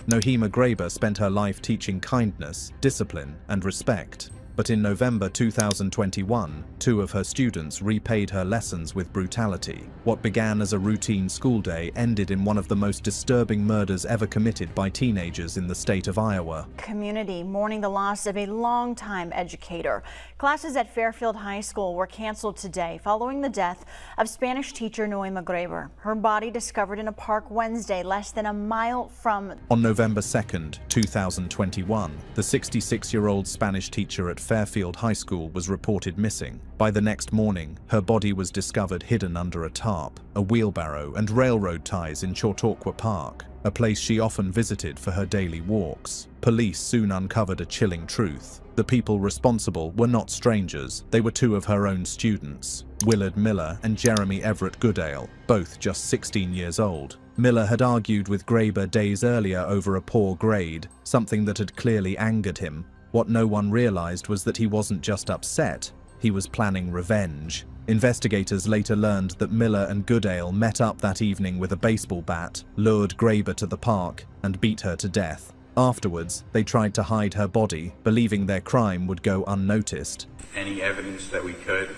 Nohema Graber spent her life teaching kindness, discipline, and respect. But in November 2021, 2 of her students repaid her lessons with brutality. What began as a routine school day ended in one of the most disturbing murders ever committed by teenagers in the state of Iowa. Community mourning the loss of a longtime educator. Classes at Fairfield High School were canceled today following the death of Spanish teacher Nohema Graber. Her body discovered in a park Wednesday, less than a mile from. On November 2nd, 2021, the 66-year-old Spanish teacher at Fairfield High School was reported missing. By the next morning, her body was discovered hidden under a tarp, a wheelbarrow, and railroad ties in Chautauqua Park, a place she often visited for her daily walks. Police soon uncovered a chilling truth. The people responsible were not strangers. They were 2 of her own students, Willard Miller and Jeremy Everett Goodale, both just 16 years old. Miller had argued with Graber days earlier over a poor grade, something that had clearly angered him. What no one realized was that he wasn't just upset, he was planning revenge. Investigators later learned that Miller and Goodale met up that evening with a baseball bat, lured Graber to the park, and beat her to death. Afterwards, they tried to hide her body, believing their crime would go unnoticed. Any evidence that we could,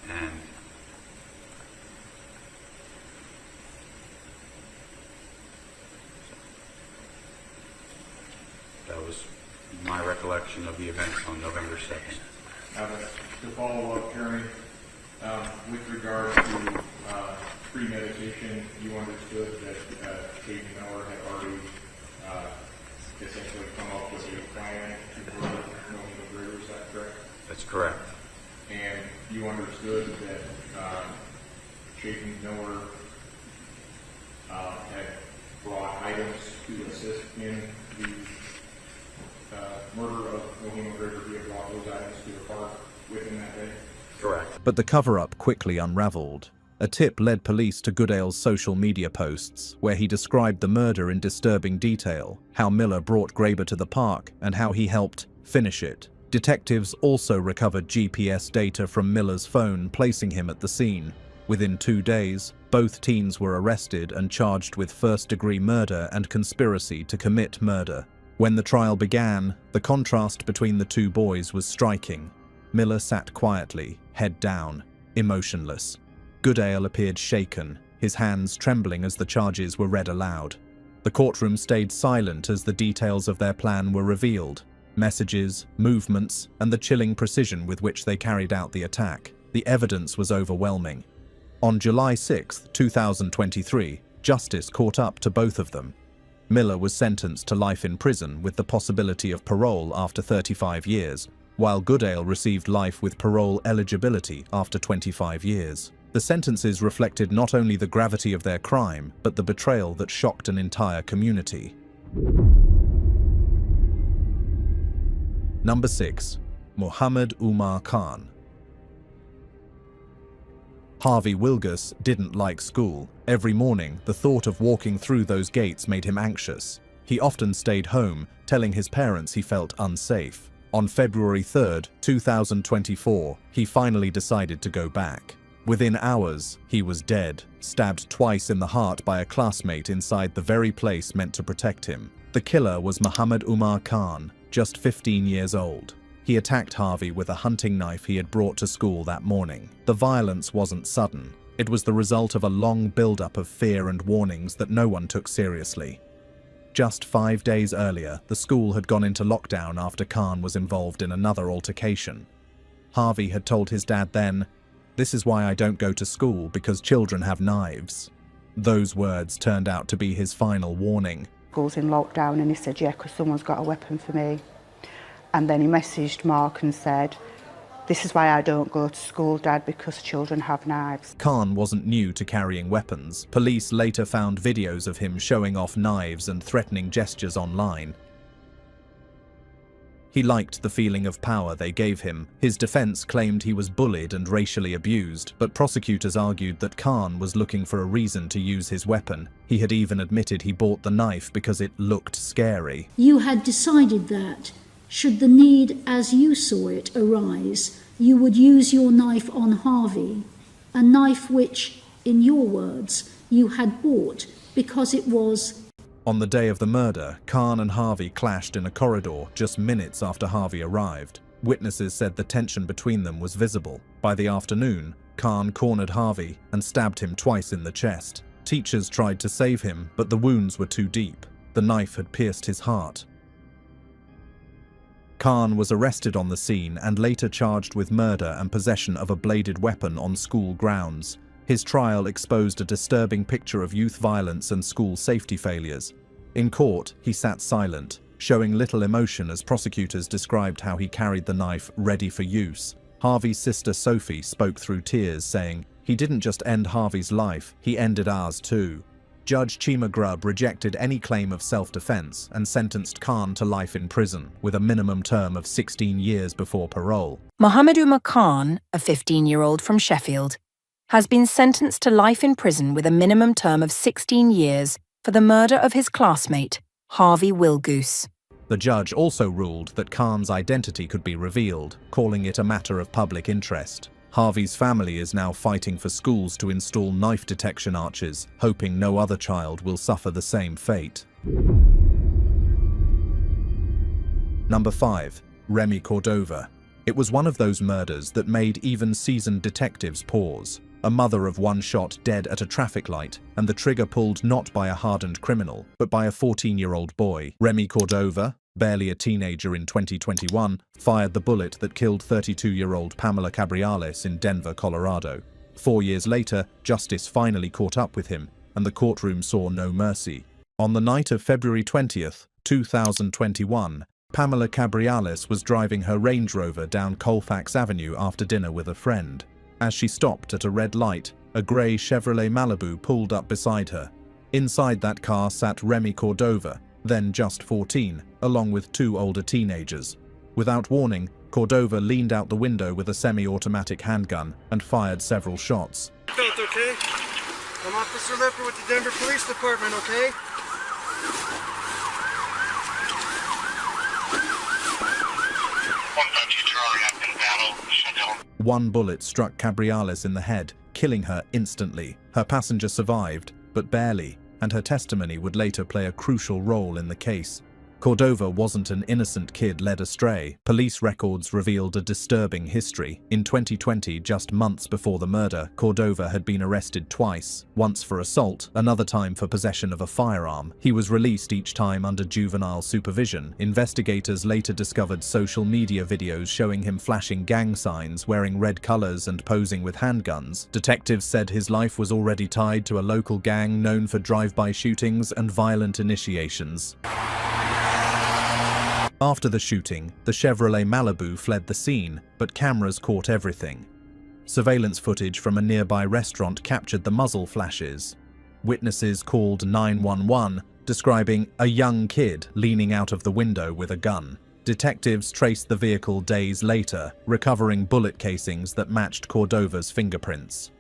and that was my recollection of the events on November 2nd. To follow up, Jeremy, with regard to premeditation, you understood that Katie Miller had already essentially come up with a plan to murder Nohema Graber, is that correct? That's correct. And you understood that Katie Miller had brought items to assist in the murder of Nohema Graber. He had brought those items to the park within that day? Correct. But the cover-up quickly unraveled. A tip led police to Goodale's social media posts, where he described the murder in disturbing detail, how Miller brought Graber to the park, and how he helped finish it. Detectives also recovered GPS data from Miller's phone, placing him at the scene. Within 2 days, both teens were arrested and charged with first-degree murder and conspiracy to commit murder. When the trial began, the contrast between the 2 boys was striking. Miller sat quietly, head down, emotionless. Goodale appeared shaken, his hands trembling as the charges were read aloud. The courtroom stayed silent as the details of their plan were revealed. Messages, movements, and the chilling precision with which they carried out the attack. The evidence was overwhelming. On July 6, 2023, justice caught up to both of them. Miller was sentenced to life in prison with the possibility of parole after 35 years, while Goodale received life with parole eligibility after 25 years. The sentences reflected not only the gravity of their crime, but the betrayal that shocked an entire community. Number 6. Muhammad Umar Khan. Harvey Wilgus didn't like school. Every morning, the thought of walking through those gates made him anxious. He often stayed home, telling his parents he felt unsafe. On February 3, 2024, he finally decided to go back. Within hours, he was dead, stabbed twice in the heart by a classmate inside the very place meant to protect him. The killer was Muhammad Umar Khan, just 15 years old. He attacked Harvey with a hunting knife he had brought to school that morning. The violence wasn't sudden. It was the result of a long build-up of fear and warnings that no one took seriously. Just 5 days earlier, the school had gone into lockdown after Khan was involved in another altercation. Harvey had told his dad then, "This is why I don't go to school, because children have knives." Those words turned out to be his final warning. School's in lockdown, and he said, yeah, because someone's got a weapon for me. And then he messaged Mark and said, "This is why I don't go to school, Dad, because children have knives." Khan wasn't new to carrying weapons. Police later found videos of him showing off knives and threatening gestures online. He liked the feeling of power they gave him. His defense claimed he was bullied and racially abused, but prosecutors argued that Khan was looking for a reason to use his weapon. He had even admitted he bought the knife because it looked scary. You had decided that, should the need as you saw it arise, you would use your knife on Harvey, a knife which, in your words, you had bought because it was... On the day of the murder, Khan and Harvey clashed in a corridor just minutes after Harvey arrived. Witnesses said the tension between them was visible. By the afternoon, Khan cornered Harvey and stabbed him twice in the chest. Teachers tried to save him, but the wounds were too deep. The knife had pierced his heart. Khan was arrested on the scene and later charged with murder and possession of a bladed weapon on school grounds. His trial exposed a disturbing picture of youth violence and school safety failures. In court, he sat silent, showing little emotion as prosecutors described how he carried the knife ready for use. Harvey's sister Sophie spoke through tears, saying, "He didn't just end Harvey's life, he ended ours too." Judge Chima Grubb rejected any claim of self-defense and sentenced Khan to life in prison, with a minimum term of 16 years before parole. Mohammed Umar Khan, a 15-year-old from Sheffield, has been sentenced to life in prison with a minimum term of 16 years for the murder of his classmate, Harvey Wilgoose. The judge also ruled that Khan's identity could be revealed, calling it a matter of public interest. Harvey's family is now fighting for schools to install knife detection arches, hoping no other child will suffer the same fate. Number 5. Remy Cordova. It was one of those murders that made even seasoned detectives pause. A mother of one shot dead at a traffic light, and the trigger pulled not by a hardened criminal, but by a 14-year-old boy. Remy Cordova, barely a teenager in 2021, fired the bullet that killed 32-year-old Pamela Cabriales in Denver, Colorado. 4 years later, justice finally caught up with him, and the courtroom saw no mercy. On the night of February 20th, 2021, Pamela Cabriales was driving her Range Rover down Colfax Avenue after dinner with a friend. As she stopped at a red light, a grey Chevrolet Malibu pulled up beside her. Inside that car sat Remy Cordova, then just 14, along with 2 older teenagers. Without warning, Cordova leaned out the window with a semi-automatic handgun and fired several shots. Felt okay? I'm Officer Lipper with the Denver Police Department, okay? One bullet struck Cabriales in the head, killing her instantly. Her passenger survived, but barely, and her testimony would later play a crucial role in the case. Cordova wasn't an innocent kid led astray. Police records revealed a disturbing history. In 2020, just months before the murder, Cordova had been arrested twice, once for assault, another time for possession of a firearm. He was released each time under juvenile supervision. Investigators later discovered social media videos showing him flashing gang signs, wearing red colors and posing with handguns. Detectives said his life was already tied to a local gang known for drive-by shootings and violent initiations. After the shooting, the Chevrolet Malibu fled the scene, but cameras caught everything. Surveillance footage from a nearby restaurant captured the muzzle flashes. Witnesses called 911, describing a young kid leaning out of the window with a gun. Detectives traced the vehicle days later, recovering bullet casings that matched Cordova's fingerprints.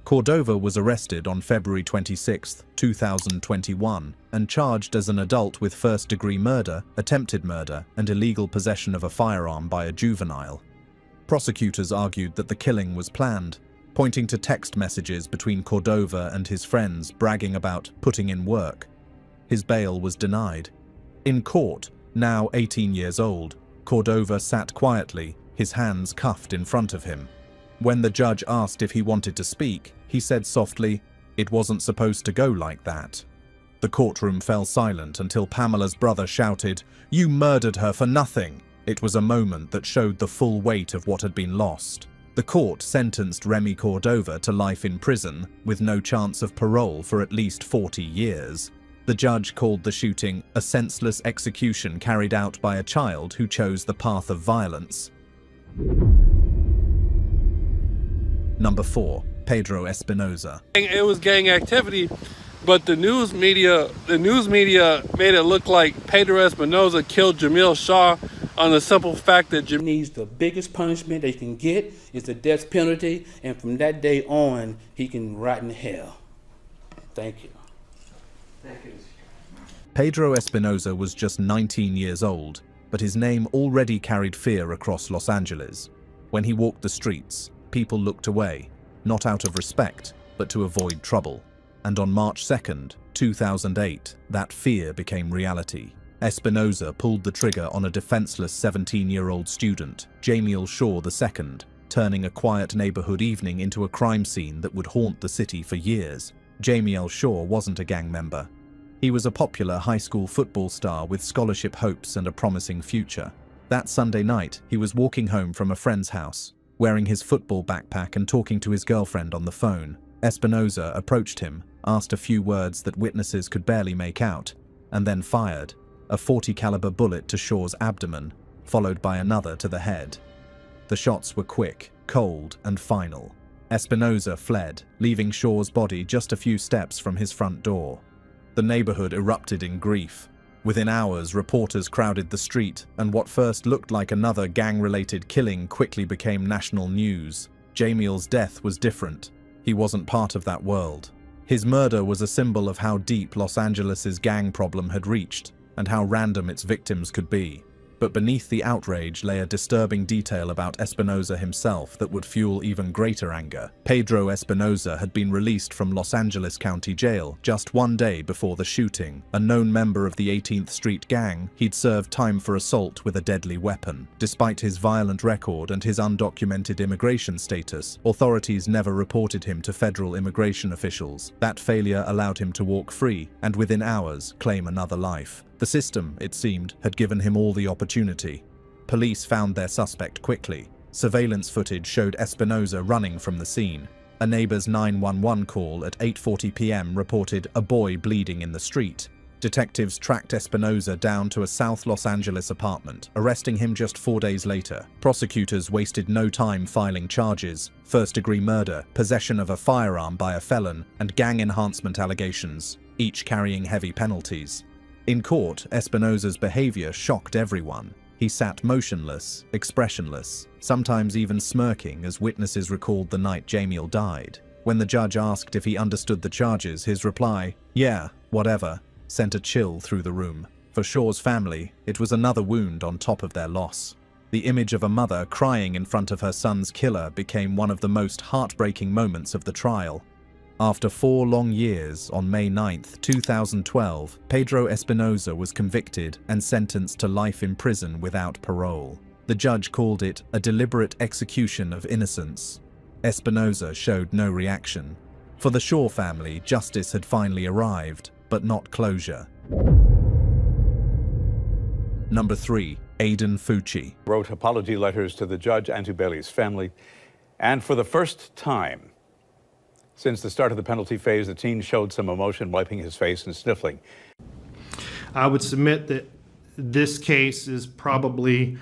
Cordova was arrested on February 26, 2021, and charged as an adult with first-degree murder, attempted murder, and illegal possession of a firearm by a juvenile. Prosecutors argued that the killing was planned, pointing to text messages between Cordova and his friends bragging about putting in work. His bail was denied. In court, now 18 years old, Cordova sat quietly, his hands cuffed in front of him. When the judge asked if he wanted to speak, he said softly, "It wasn't supposed to go like that." The courtroom fell silent until Pamela's brother shouted, "You murdered her for nothing." It was a moment that showed the full weight of what had been lost. The court sentenced Remy Cordova to life in prison with no chance of parole for at least 40 years. The judge called the shooting a senseless execution carried out by a child who chose the path of violence. Number 4. Pedro Espinoza. It was gang activity, but the news media made it look like Pedro Espinoza killed Jamil Shaw on the simple fact that Jamil needs the biggest punishment they can get is the death penalty, and from that day on, he can rot in hell. Thank you. Thank you. Pedro Espinoza was just 19 years old, but his name already carried fear across Los Angeles. When he walked the streets, people looked away, not out of respect, but to avoid trouble. And on March 2nd, 2008, that fear became reality. Espinoza pulled the trigger on a defenseless 17-year-old student, Jamiel Shaw II, turning a quiet neighborhood evening into a crime scene that would haunt the city for years. Jamiel Shaw wasn't a gang member. He was a popular high school football star with scholarship hopes and a promising future. That Sunday night, he was walking home from a friend's house, wearing his football backpack and talking to his girlfriend on the phone. Espinoza approached him, asked a few words that witnesses could barely make out, and then fired a .40 caliber bullet to Shaw's abdomen, followed by another to the head. The shots were quick, cold, and final. Espinoza fled, leaving Shaw's body just a few steps from his front door. The neighborhood erupted in grief. Within hours, reporters crowded the street, and what first looked like another gang-related killing quickly became national news. Jamiel's death was different. He wasn't part of that world. His murder was a symbol of how deep Los Angeles's gang problem had reached, and how random its victims could be. But beneath the outrage lay a disturbing detail about Espinoza himself that would fuel even greater anger. Pedro Espinoza had been released from Los Angeles County Jail just one day before the shooting. A known member of the 18th Street Gang, he'd served time for assault with a deadly weapon. Despite his violent record and his undocumented immigration status, authorities never reported him to federal immigration officials. That failure allowed him to walk free and within hours claim another life. The system, it seemed, had given him all the opportunity. Police found their suspect quickly. Surveillance footage showed Espinoza running from the scene. A neighbor's 911 call at 8:40 p.m. reported a boy bleeding in the street. Detectives tracked Espinoza down to a South Los Angeles apartment, arresting him just 4 days later. Prosecutors wasted no time filing charges: first-degree murder, possession of a firearm by a felon, and gang enhancement allegations, each carrying heavy penalties. In court, Espinoza's behavior shocked everyone. He sat motionless, expressionless, sometimes even smirking as witnesses recalled the night Jamiel died. When the judge asked if he understood the charges, his reply, "Yeah, whatever," sent a chill through the room. For Shaw's family, it was another wound on top of their loss. The image of a mother crying in front of her son's killer became one of the most heartbreaking moments of the trial. After 4 long years, on May 9, 2012, Pedro Espinoza was convicted and sentenced to life in prison without parole. The judge called it a deliberate execution of innocence. Espinoza showed no reaction. For the Shaw family, justice had finally arrived, but not closure. Number 3. Aiden Fucci. Wrote apology letters to the judge and to Bailey's family, and for the first time since the start of the penalty phase, the teen showed some emotion, wiping his face and sniffling. I would submit that this case is probably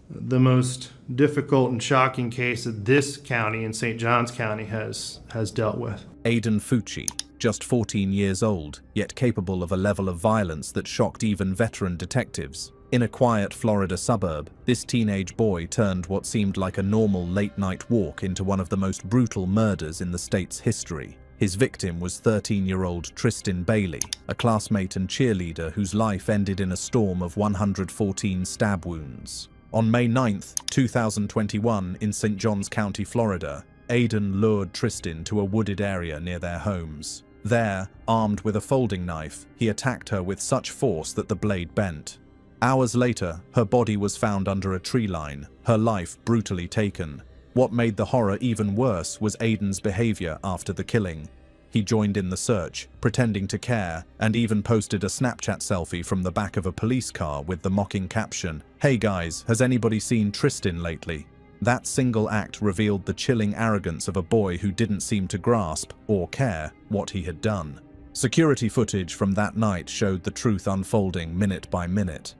the most difficult and shocking case that this county in St. Johns County has dealt with. Aiden Fucci, just 14 years old, yet capable of a level of violence that shocked even veteran detectives. In a quiet Florida suburb, this teenage boy turned what seemed like a normal late-night walk into one of the most brutal murders in the state's history. His victim was 13-year-old Tristan Bailey, a classmate and cheerleader whose life ended in a storm of 114 stab wounds. On May 9, 2021, in St. Johns County, Florida, Aiden lured Tristan to a wooded area near their homes. There, armed with a folding knife, he attacked her with such force that the blade bent. Hours later, her body was found under a tree line, her life brutally taken. What made the horror even worse was Aiden's behavior after the killing. He joined in the search, pretending to care, and even posted a Snapchat selfie from the back of a police car with the mocking caption, "Hey guys, has anybody seen Tristan lately?" That single act revealed the chilling arrogance of a boy who didn't seem to grasp, or care, what he had done. Security footage from that night showed the truth unfolding minute by minute.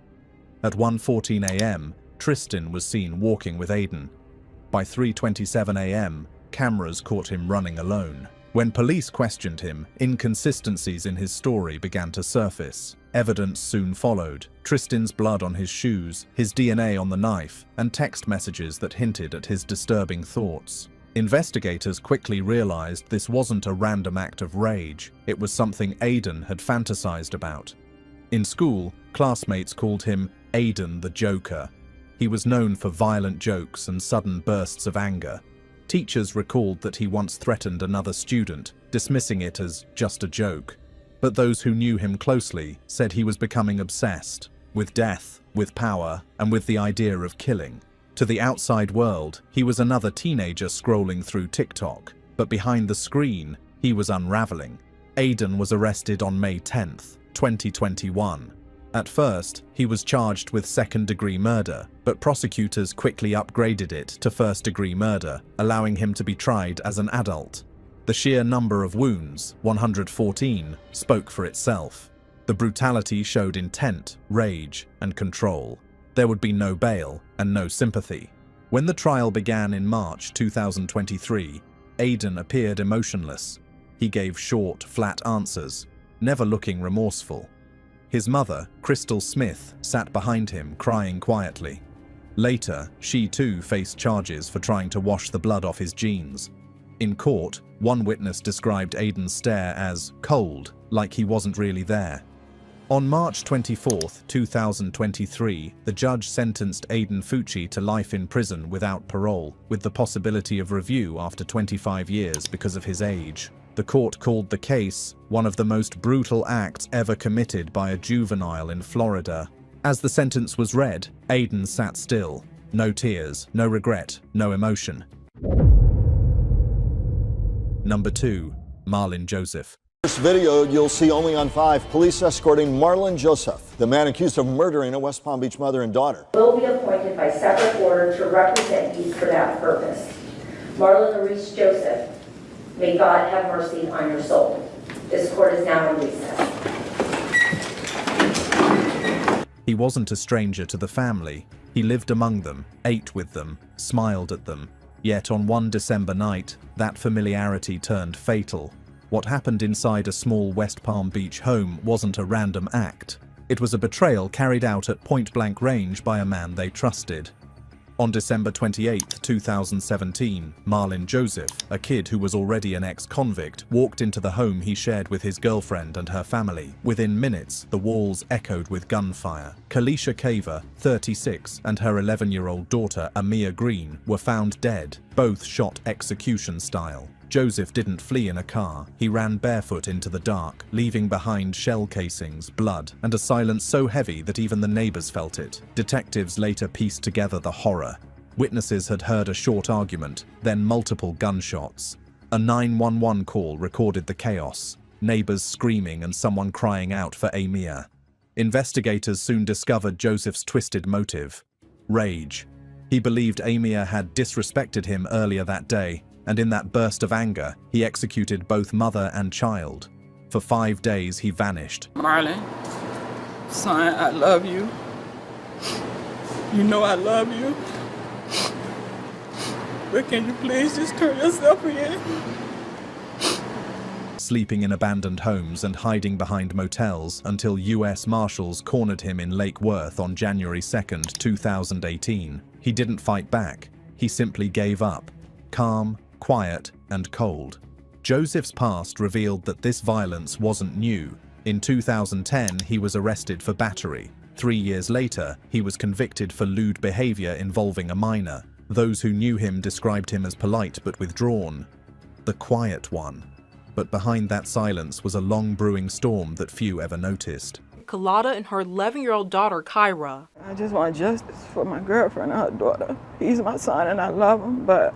At 1:14 a.m., Tristan was seen walking with Aiden. By 3:27 a.m., cameras caught him running alone. When police questioned him, inconsistencies in his story began to surface. Evidence soon followed: Tristan's blood on his shoes, his DNA on the knife, and text messages that hinted at his disturbing thoughts. Investigators quickly realized this wasn't a random act of rage, it was something Aiden had fantasized about. In school, classmates called him Aiden the Joker. He was known for violent jokes and sudden bursts of anger. Teachers recalled that he once threatened another student, dismissing it as just a joke. But those who knew him closely said he was becoming obsessed with death, with power, and with the idea of killing. To the outside world, he was another teenager scrolling through TikTok, but behind the screen, he was unraveling. Aiden was arrested on May 10th, 2021. At first, he was charged with second-degree murder, but prosecutors quickly upgraded it to first-degree murder, allowing him to be tried as an adult. The sheer number of wounds, 114, spoke for itself. The brutality showed intent, rage, and control. There would be no bail and no sympathy. When the trial began in March 2023, Aiden appeared emotionless. He gave short, flat answers, never looking remorseful. His mother, Crystal Smith, sat behind him, crying quietly. Later, she too faced charges for trying to wash the blood off his jeans. In court, one witness described Aiden's stare as cold, like he wasn't really there. On March 24, 2023, the judge sentenced Aiden Fucci to life in prison without parole, with the possibility of review after 25 years because of his age. The court called the case one of the most brutal acts ever committed by a juvenile in Florida. As the sentence was read, Aiden sat still. No tears, no regret, no emotion. Number 2. Marlon Joseph. This video you'll see only on 5. Police escorting Marlon Joseph, the man accused of murdering a West Palm Beach mother and daughter. Will be appointed by separate order to represent you for that purpose. Marlon Maurice Joseph, may God have mercy on your soul. This court is now in recess. He wasn't a stranger to the family. He lived among them, ate with them, smiled at them. Yet on one December night, that familiarity turned fatal. What happened inside a small West Palm Beach home wasn't a random act. It was a betrayal carried out at point-blank range by a man they trusted. On December 28, 2017, Marlon Joseph, a kid who was already an ex-convict, walked into the home he shared with his girlfriend and her family. Within minutes, the walls echoed with gunfire. Kalisha Kaver, 36, and her 11-year-old daughter, Amia Green, were found dead, both shot execution style. Joseph didn't flee in a car. He ran barefoot into the dark, leaving behind shell casings, blood, and a silence so heavy that even the neighbors felt it. Detectives later pieced together the horror. Witnesses had heard a short argument, then multiple gunshots. A 911 call recorded the chaos. Neighbors screaming and someone crying out for Amia. Investigators soon discovered Joseph's twisted motive: rage. He believed Amia had disrespected him earlier that day, and in that burst of anger, he executed both mother and child. For 5 days, he vanished. Marlon, son, I love you. You know I love you. But can you please just turn yourself in? Sleeping in abandoned homes and hiding behind motels until U.S. Marshals cornered him in Lake Worth on January 2, 2018. He didn't fight back. He simply gave up. Calm, quiet, and cold. Joseph's past revealed that this violence wasn't new. In 2010, he was arrested for battery. 3 years later, he was convicted for lewd behavior involving a minor. Those who knew him described him as polite but withdrawn. The quiet one. But behind that silence was a long brewing storm that few ever noticed. with Kalada and her 11-year-old daughter, Kyra. I just want justice for my girlfriend and her daughter. He's my son and I love him, but...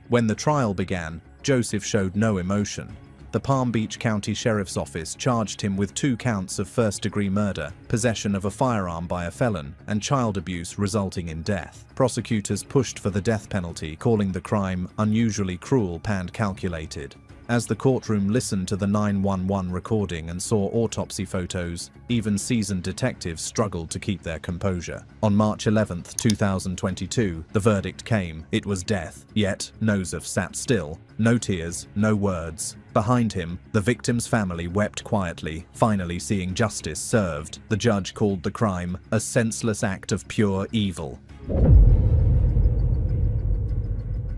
When the trial began, Joseph showed no emotion. The Palm Beach County Sheriff's Office charged him with 2 counts of first-degree murder, possession of a firearm by a felon, and child abuse resulting in death. Prosecutors pushed for the death penalty, calling the crime unusually cruel and calculated. As the courtroom listened to the 911 recording and saw autopsy photos, even seasoned detectives struggled to keep their composure. On March 11, 2022, the verdict came. It was death. Yet, Joseph sat still. No tears, no words. Behind him, the victim's family wept quietly, finally seeing justice served. The judge called the crime a senseless act of pure evil.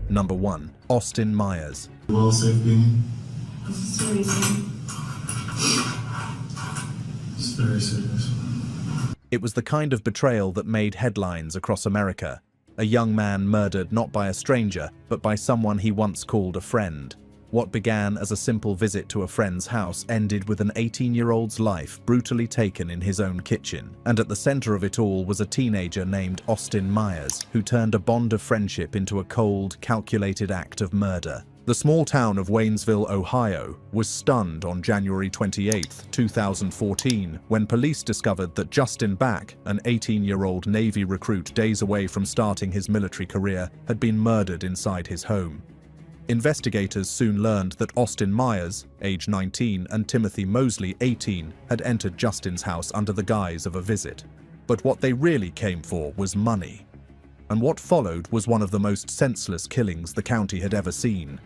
Number 1. Austin Myers. Well, safety. It's very serious. It was the kind of betrayal that made headlines across America. A young man murdered not by a stranger, but by someone he once called a friend. What began as a simple visit to a friend's house ended with an 18-year-old's life brutally taken in his own kitchen. And at the center of it all was a teenager named Austin Myers, who turned a bond of friendship into a cold, calculated act of murder. The small town of Waynesville, Ohio, was stunned on January 28, 2014, when police discovered that Justin Back, an 18-year-old Navy recruit days away from starting his military career, had been murdered inside his home. Investigators soon learned that Austin Myers, age 19, and Timothy Mosley, 18, had entered Justin's house under the guise of a visit. But what they really came for was money. And what followed was one of the most senseless killings the county had ever seen.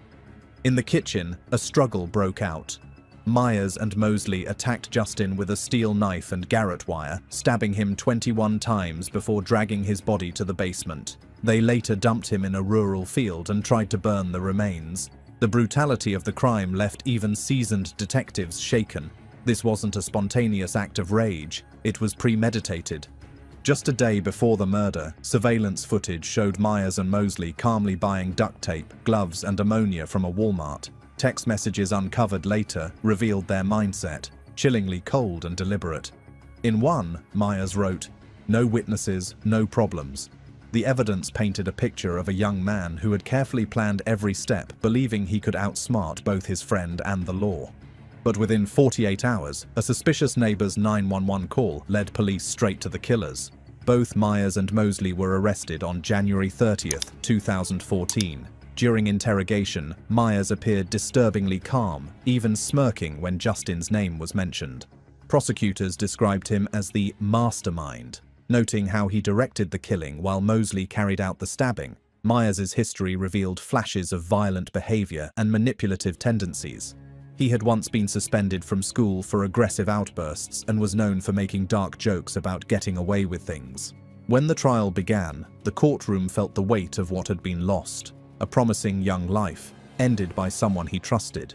In the kitchen, a struggle broke out. Myers and Mosley attacked Justin with a steel knife and garrote wire, stabbing him 21 times before dragging his body to the basement. They later dumped him in a rural field and tried to burn the remains. The brutality of the crime left even seasoned detectives shaken. This wasn't a spontaneous act of rage, it was premeditated. Just a day before the murder, surveillance footage showed Myers and Mosley calmly buying duct tape, gloves, and ammonia from a Walmart. Text messages uncovered later revealed their mindset, chillingly cold and deliberate. In one, Myers wrote, "No witnesses, no problems." The evidence painted a picture of a young man who had carefully planned every step, believing he could outsmart both his friend and the law. But within 48 hours, a suspicious neighbor's 911 call led police straight to the killers. Both Myers and Mosley were arrested on January 30th, 2014. During interrogation, Myers appeared disturbingly calm, even smirking when Justin's name was mentioned. Prosecutors described him as the mastermind, noting how he directed the killing while Mosley carried out the stabbing. Myers' history revealed flashes of violent behavior and manipulative tendencies. He had once been suspended from school for aggressive outbursts and was known for making dark jokes about getting away with things. When the trial began, the courtroom felt the weight of what had been lost. A promising young life, ended by someone he trusted.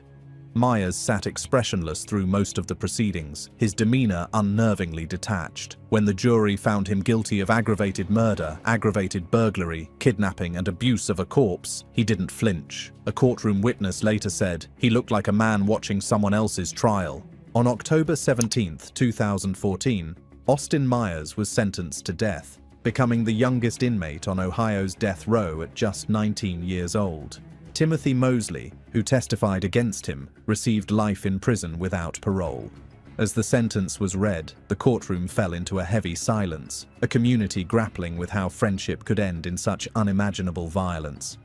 Myers sat expressionless through most of the proceedings, his demeanor unnervingly detached. When the jury found him guilty of aggravated murder, aggravated burglary, kidnapping, and abuse of a corpse, he didn't flinch. A courtroom witness later said, "He looked like a man watching someone else's trial." On October 17, 2014, Austin Myers was sentenced to death, becoming the youngest inmate on Ohio's death row at just 19 years old. Timothy Mosley, who testified against him, received life in prison without parole. As the sentence was read, the courtroom fell into a heavy silence, a community grappling with how friendship could end in such unimaginable violence.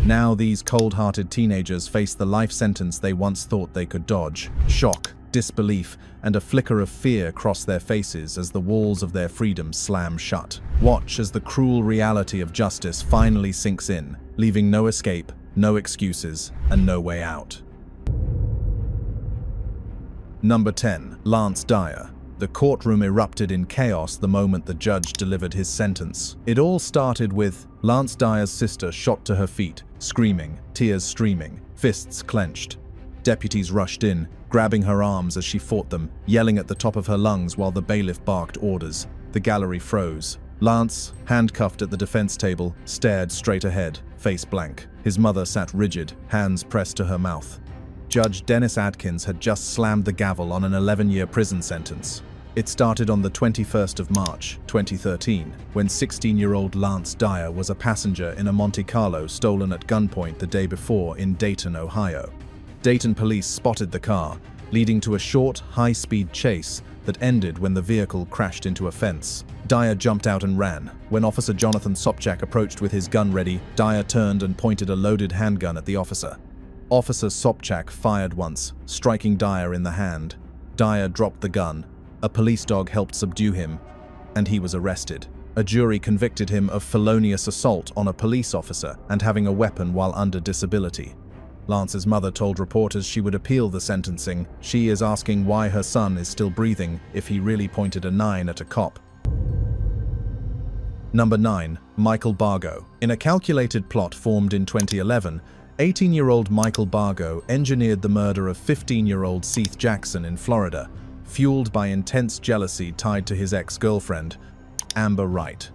Now these cold-hearted teenagers face the life sentence they once thought they could dodge. Shock, disbelief, and a flicker of fear cross their faces as the walls of their freedom slam shut. Watch as the cruel reality of justice finally sinks in, leaving no escape, no excuses, and no way out. Number 10. Lance Dyer. The courtroom erupted in chaos the moment the judge delivered his sentence. It all started with Lance Dyer's sister shot to her feet, screaming, tears streaming, fists clenched. Deputies rushed in, grabbing her arms as she fought them, yelling at the top of her lungs while the bailiff barked orders. The gallery froze. Lance, handcuffed at the defense table, stared straight ahead, face blank. His mother sat rigid, hands pressed to her mouth. Judge Dennis Adkins had just slammed the gavel on an 11-year prison sentence. It started on the 21st of March, 2013, when 16-year-old Lance Dyer was a passenger in a Monte Carlo stolen at gunpoint the day before in Dayton, Ohio. Dayton police spotted the car, leading to a short, high-speed chase that ended when the vehicle crashed into a fence. Dyer jumped out and ran. When Officer Jonathan Sopchak approached with his gun ready, Dyer turned and pointed a loaded handgun at the officer. Officer Sopchak fired once, striking Dyer in the hand. Dyer dropped the gun. A police dog helped subdue him, and he was arrested. A jury convicted him of felonious assault on a police officer and having a weapon while under disability. Lance's mother told reporters she would appeal the sentencing. She is asking why her son is still breathing if he really pointed a 9 at a cop. Number 9. Michael Bargo. In a calculated plot formed in 2011, 18-year-old Michael Bargo engineered the murder of 15-year-old Seth Jackson in Florida, fueled by intense jealousy tied to his ex-girlfriend, Amber Wright.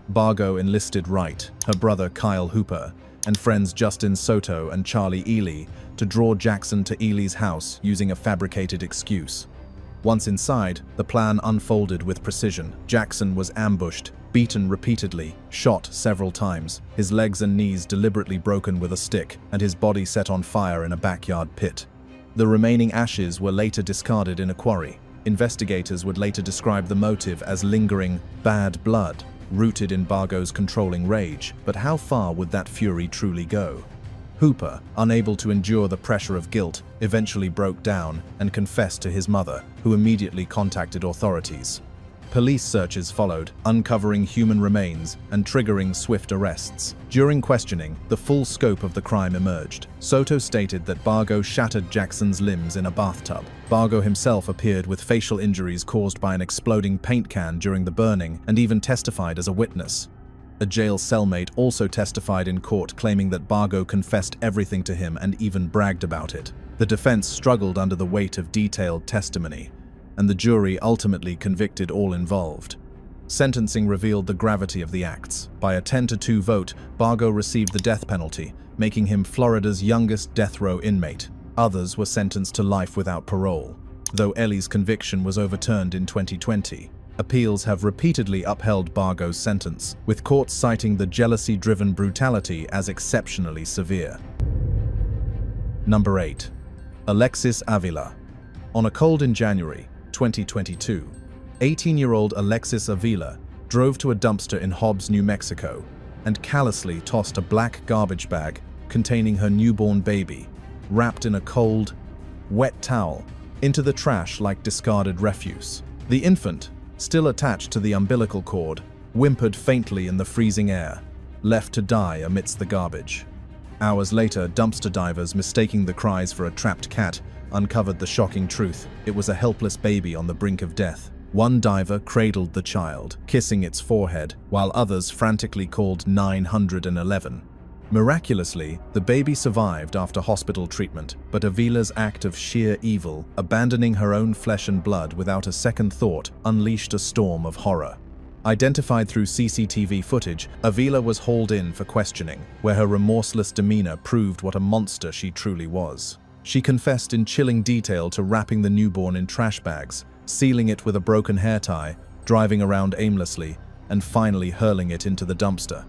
Bargo enlisted Wright, her brother Kyle Hooper, and friends Justin Soto and Charlie Ely to draw Jackson to Ely's house using a fabricated excuse. Once inside, the plan unfolded with precision. Jackson was ambushed, beaten repeatedly, shot several times, his legs and knees deliberately broken with a stick, and his body set on fire in a backyard pit. The remaining ashes were later discarded in a quarry. Investigators would later describe the motive as lingering bad blood, rooted in Bargo's controlling rage, but how far would that fury truly go? Hooper, unable to endure the pressure of guilt, eventually broke down and confessed to his mother, who immediately contacted authorities. Police searches followed, uncovering human remains and triggering swift arrests. During questioning, the full scope of the crime emerged. Soto stated that Bargo shattered Jackson's limbs in a bathtub. Bargo himself appeared with facial injuries caused by an exploding paint can during the burning and even testified as a witness. A jail cellmate also testified in court, claiming that Bargo confessed everything to him and even bragged about it. The defense struggled under the weight of detailed testimony, and the jury ultimately convicted all involved. Sentencing revealed the gravity of the acts. By a 10-2 vote, Bargo received the death penalty, making him Florida's youngest death row inmate. Others were sentenced to life without parole, though Ellie's conviction was overturned in 2020. Appeals have repeatedly upheld Bargo's sentence, with courts citing the jealousy-driven brutality as exceptionally severe. Number 8. Alexis Avila. On a cold in January 2022, 18-year-old Alexis Avila drove to a dumpster in Hobbs, New Mexico, and callously tossed a black garbage bag containing her newborn baby, wrapped in a cold, wet towel, into the trash like discarded refuse. The infant, still attached to the umbilical cord, whimpered faintly in the freezing air, left to die amidst the garbage. Hours later, dumpster divers, mistaking the cries for a trapped cat, uncovered the shocking truth. It was a helpless baby on the brink of death. One diver cradled the child, kissing its forehead, while others frantically called 911. Miraculously, the baby survived after hospital treatment, but Avila's act of sheer evil, abandoning her own flesh and blood without a second thought, unleashed a storm of horror. Identified through CCTV footage, Avila was hauled in for questioning, where her remorseless demeanor proved what a monster she truly was. She confessed in chilling detail to wrapping the newborn in trash bags, sealing it with a broken hair tie, driving around aimlessly, and finally hurling it into the dumpster.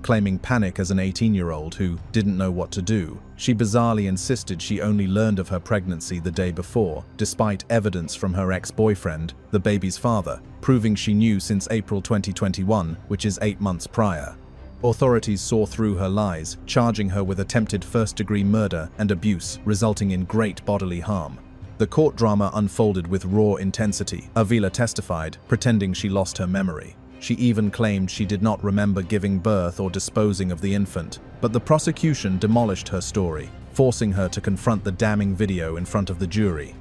Claiming panic as an 18-year-old who didn't know what to do, she bizarrely insisted she only learned of her pregnancy the day before, despite evidence from her ex-boyfriend, the baby's father, proving she knew since April 2021, which is 8 months prior. Authorities saw through her lies, charging her with attempted first-degree murder and abuse, resulting in great bodily harm. The court drama unfolded with raw intensity. Avila testified, pretending she lost her memory. She even claimed she did not remember giving birth or disposing of the infant, but the prosecution demolished her story, forcing her to confront the damning video in front of the jury.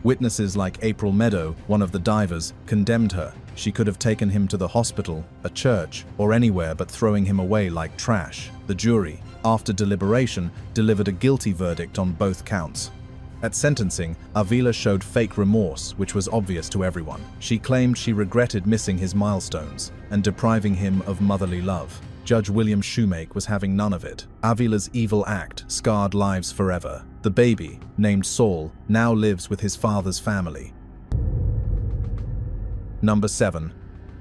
Witnesses like April Meadow, one of the divers, condemned her. She could have taken him to the hospital, a church, or anywhere but throwing him away like trash. The jury, after deliberation, delivered a guilty verdict on both counts. At sentencing, Avila showed fake remorse, which was obvious to everyone. She claimed she regretted missing his milestones and depriving him of motherly love. Judge William Shoemake was having none of it. Avila's evil act scarred lives forever, The baby, named Saul, now lives with his father's family. Number 7.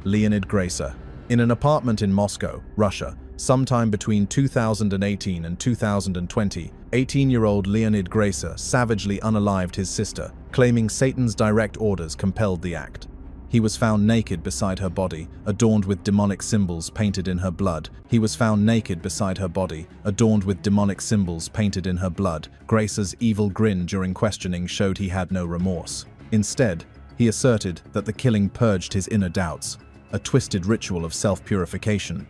Leonid Graser. In an apartment in Moscow, Russia, sometime between 2018 and 2020, 18-year-old Leonid Graser savagely unalived his sister, claiming Satan's direct orders compelled the act. He was found naked beside her body, adorned with demonic symbols painted in her blood. He was found naked beside her body, adorned with demonic symbols painted in her blood. Gracer's evil grin during questioning showed he had no remorse. Instead, he asserted that the killing purged his inner doubts, a twisted ritual of self-purification.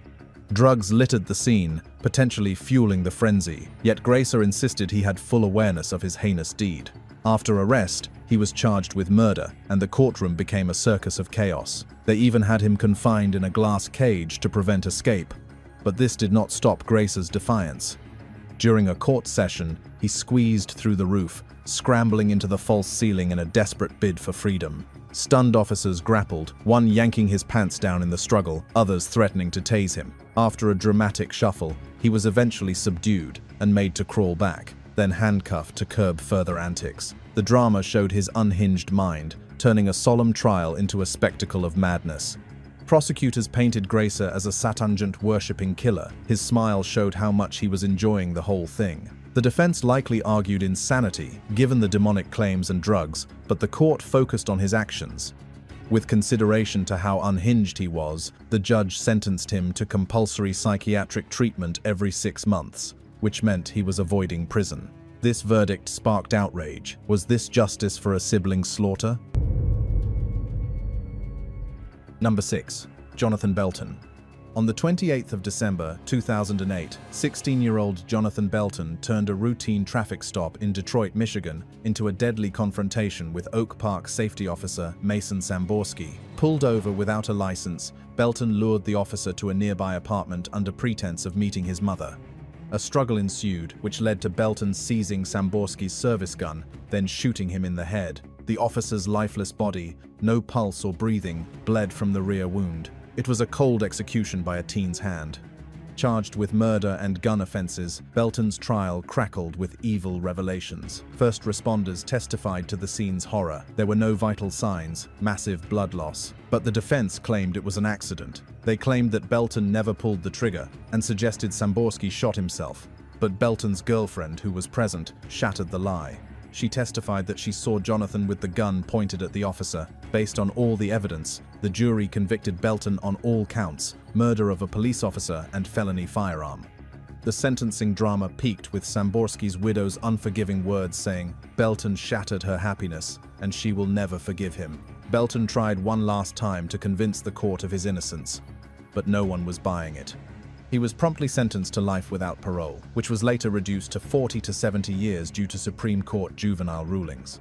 Drugs littered the scene, potentially fueling the frenzy, yet Gracer insisted he had full awareness of his heinous deed. After arrest, he was charged with murder, and the courtroom became a circus of chaos. They even had him confined in a glass cage to prevent escape. But this did not stop Gracer's defiance. During a court session, he squeezed through the roof, scrambling into the false ceiling in a desperate bid for freedom. Stunned officers grappled, one yanking his pants down in the struggle, others threatening to tase him. After a dramatic shuffle, he was eventually subdued and made to crawl back, then handcuffed to curb further antics. The drama showed his unhinged mind, turning a solemn trial into a spectacle of madness. Prosecutors painted Gracer as a Satan-worshipping killer. His smile showed how much he was enjoying the whole thing. The defense likely argued insanity, given the demonic claims and drugs, but the court focused on his actions. With consideration to how unhinged he was, the judge sentenced him to compulsory psychiatric treatment every 6 months, which meant he was avoiding prison. This verdict sparked outrage. Was this justice for a sibling slaughter? Number 6. Jonathan Belton. On the 28th of December 2008, 16-year-old Jonathan Belton turned a routine traffic stop in Detroit, Michigan, into a deadly confrontation with Oak Park safety officer Mason Samborski. Pulled over without a license, Belton lured the officer to a nearby apartment under pretense of meeting his mother. A struggle ensued, which led to Belton seizing Samborski's service gun, then shooting him in the head. The officer's lifeless body, no pulse or breathing, bled from the rear wound. It was a cold execution by a teen's hand. Charged with murder and gun offenses, Belton's trial crackled with evil revelations. First responders testified to the scene's horror. There were no vital signs, massive blood loss. But the defense claimed it was an accident. They claimed that Belton never pulled the trigger and suggested Samborski shot himself. But Belton's girlfriend, who was present, shattered the lie. She testified that she saw Jonathan with the gun pointed at the officer. Based on all the evidence, the jury convicted Belton on all counts, murder of a police officer and felony firearm. The sentencing drama peaked with Samborski's widow's unforgiving words saying, "Belton shattered her happiness, and she will never forgive him." Belton tried one last time to convince the court of his innocence, but no one was buying it. He was promptly sentenced to life without parole, which was later reduced to 40 to 70 years due to Supreme Court juvenile rulings.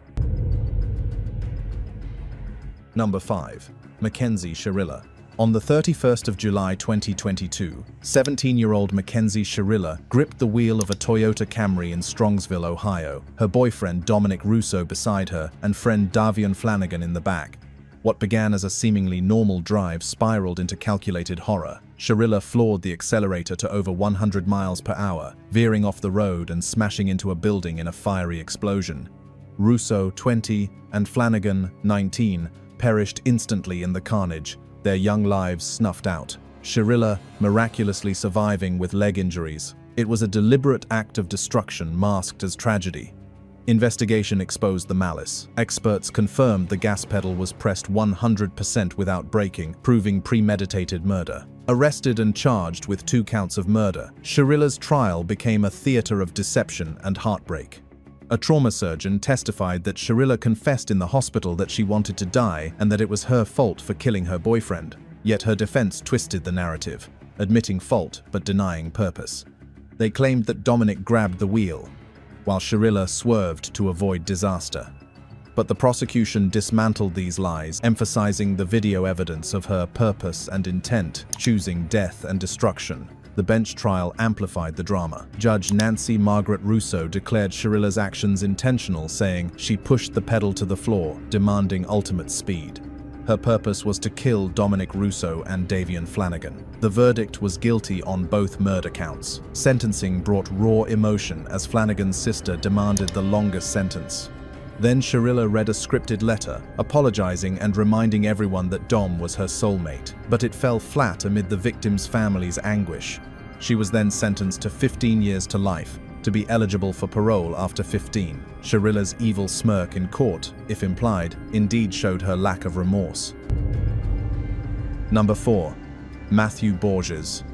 Number 5. Mackenzie Sherilla. On the 31st of July 2022, 17-year-old Mackenzie Sherilla gripped the wheel of a Toyota Camry in Strongsville, Ohio, her boyfriend Dominic Russo beside her and friend Davion Flanagan in the back. What began as a seemingly normal drive spiraled into calculated horror. Sherilla floored the accelerator to over 100 miles per hour, veering off the road and smashing into a building in a fiery explosion. Russo, 20, and Flanagan, 19, perished instantly in the carnage, their young lives snuffed out. Sherilla miraculously surviving with leg injuries. It was a deliberate act of destruction masked as tragedy. Investigation exposed the malice. Experts confirmed the gas pedal was pressed 100% without braking, proving premeditated murder. Arrested and charged with 2 counts of murder, Sherilla's trial became a theater of deception and heartbreak. A trauma surgeon testified that Sherilla confessed in the hospital that she wanted to die and that it was her fault for killing her boyfriend. Yet her defense twisted the narrative, admitting fault but denying purpose. They claimed that Dominic grabbed the wheel, while Sherilla swerved to avoid disaster. But the prosecution dismantled these lies, emphasizing the video evidence of her purpose and intent, choosing death and destruction. The bench trial amplified the drama. Judge Nancy Margaret Russo declared Sherilla's actions intentional, saying she pushed the pedal to the floor, demanding ultimate speed. Her purpose was to kill Dominic Russo and Davian Flanagan. The verdict was guilty on both murder counts. Sentencing brought raw emotion as Flanagan's sister demanded the longest sentence. Then Sharilla read a scripted letter, apologizing and reminding everyone that Dom was her soulmate, but it fell flat amid the victim's family's anguish. She was then sentenced to 15 years to life, to be eligible for parole after 15. Sharilla's evil smirk in court, if implied, indeed showed her lack of remorse. Number 4. Matthew Borges.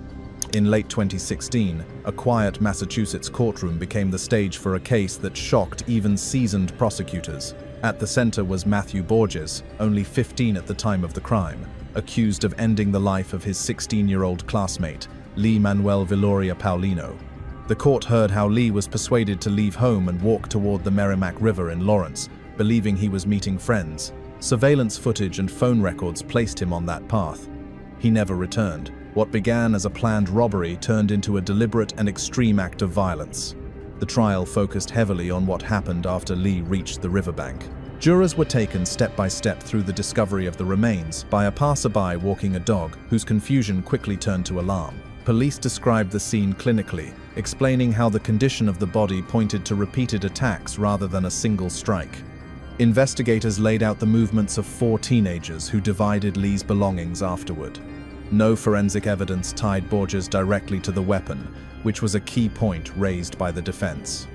In late 2016, a quiet Massachusetts courtroom became the stage for a case that shocked even seasoned prosecutors. At the center was Matthew Borges, only 15 at the time of the crime, accused of ending the life of his 16-year-old classmate, Lee Manuel Viloria Paulino. The court heard how Lee was persuaded to leave home and walk toward the Merrimack River in Lawrence, believing he was meeting friends. Surveillance footage and phone records placed him on that path. He never returned. What began as a planned robbery turned into a deliberate and extreme act of violence. The trial focused heavily on what happened after Lee reached the riverbank. Jurors were taken step by step through the discovery of the remains by a passerby walking a dog, whose confusion quickly turned to alarm. Police described the scene clinically, explaining how the condition of the body pointed to repeated attacks rather than a single strike. Investigators laid out the movements of 4 teenagers who divided Lee's belongings afterward. No forensic evidence tied Borges directly to the weapon, which was a key point raised by the defense.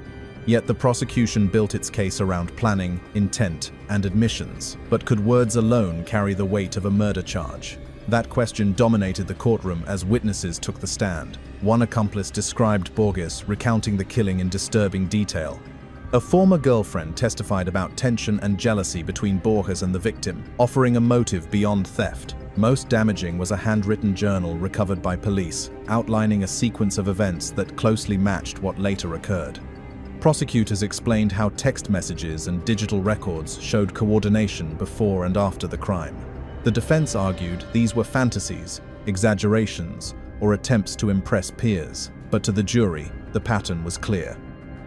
Yet the prosecution built its case around planning, intent, and admissions. But could words alone carry the weight of a murder charge? That question dominated the courtroom as witnesses took the stand. One accomplice described Borges recounting the killing in disturbing detail. A former girlfriend testified about tension and jealousy between Borges and the victim, offering a motive beyond theft. Most damaging was a handwritten journal recovered by police, outlining a sequence of events that closely matched what later occurred. Prosecutors explained how text messages and digital records showed coordination before and after the crime. The defense argued these were fantasies, exaggerations, or attempts to impress peers, but to the jury, the pattern was clear.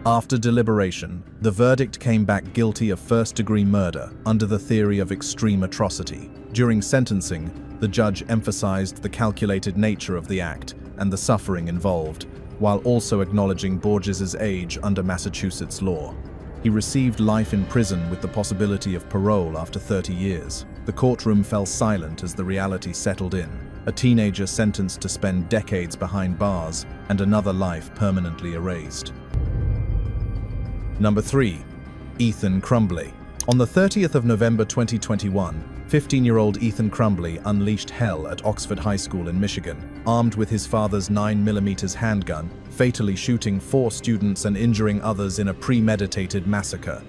After deliberation, the verdict came back guilty of first-degree murder under the theory of extreme atrocity. During sentencing, the judge emphasized the calculated nature of the act and the suffering involved, while also acknowledging Borges's age under Massachusetts law. He received life in prison with the possibility of parole after 30 years. The courtroom fell silent as the reality settled in. A teenager sentenced to spend decades behind bars and another life permanently erased. Number 3. Ethan Crumbley. On the 30th of November 2021, 15-year-old Ethan Crumbley unleashed hell at Oxford High School in Michigan, armed with his father's 9mm handgun, fatally shooting 4 students and injuring others in a premeditated massacre.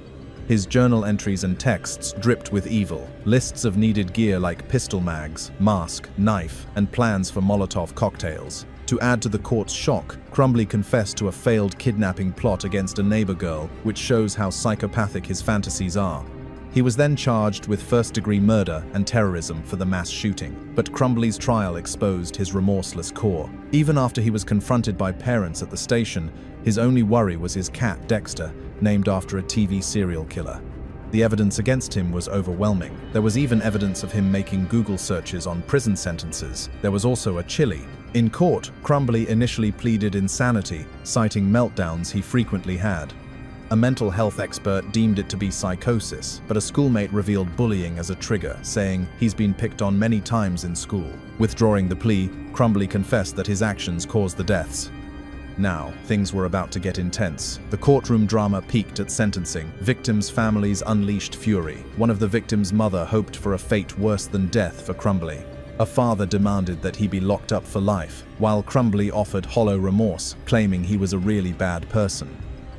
His journal entries and texts dripped with evil, lists of needed gear like pistol mags, mask, knife, and plans for Molotov cocktails. To add to the court's shock, Crumbley confessed to a failed kidnapping plot against a neighbor girl, which shows how psychopathic his fantasies are. He was then charged with first-degree murder and terrorism for the mass shooting, but Crumbley's trial exposed his remorseless core. Even after he was confronted by parents at the station, his only worry was his cat Dexter, named after a TV serial killer. The evidence against him was overwhelming. There was even evidence of him making Google searches on prison sentences. There was also a chili. In court, Crumbley initially pleaded insanity, citing meltdowns he frequently had. A mental health expert deemed it to be psychosis, but a schoolmate revealed bullying as a trigger, saying he's been picked on many times in school. Withdrawing the plea, Crumbley confessed that his actions caused the deaths. Now, things were about to get intense. The courtroom drama peaked at sentencing. Victims' families unleashed fury. One of the victims' mother hoped for a fate worse than death for Crumbley. A father demanded that he be locked up for life, while Crumbley offered hollow remorse, claiming he was a really bad person.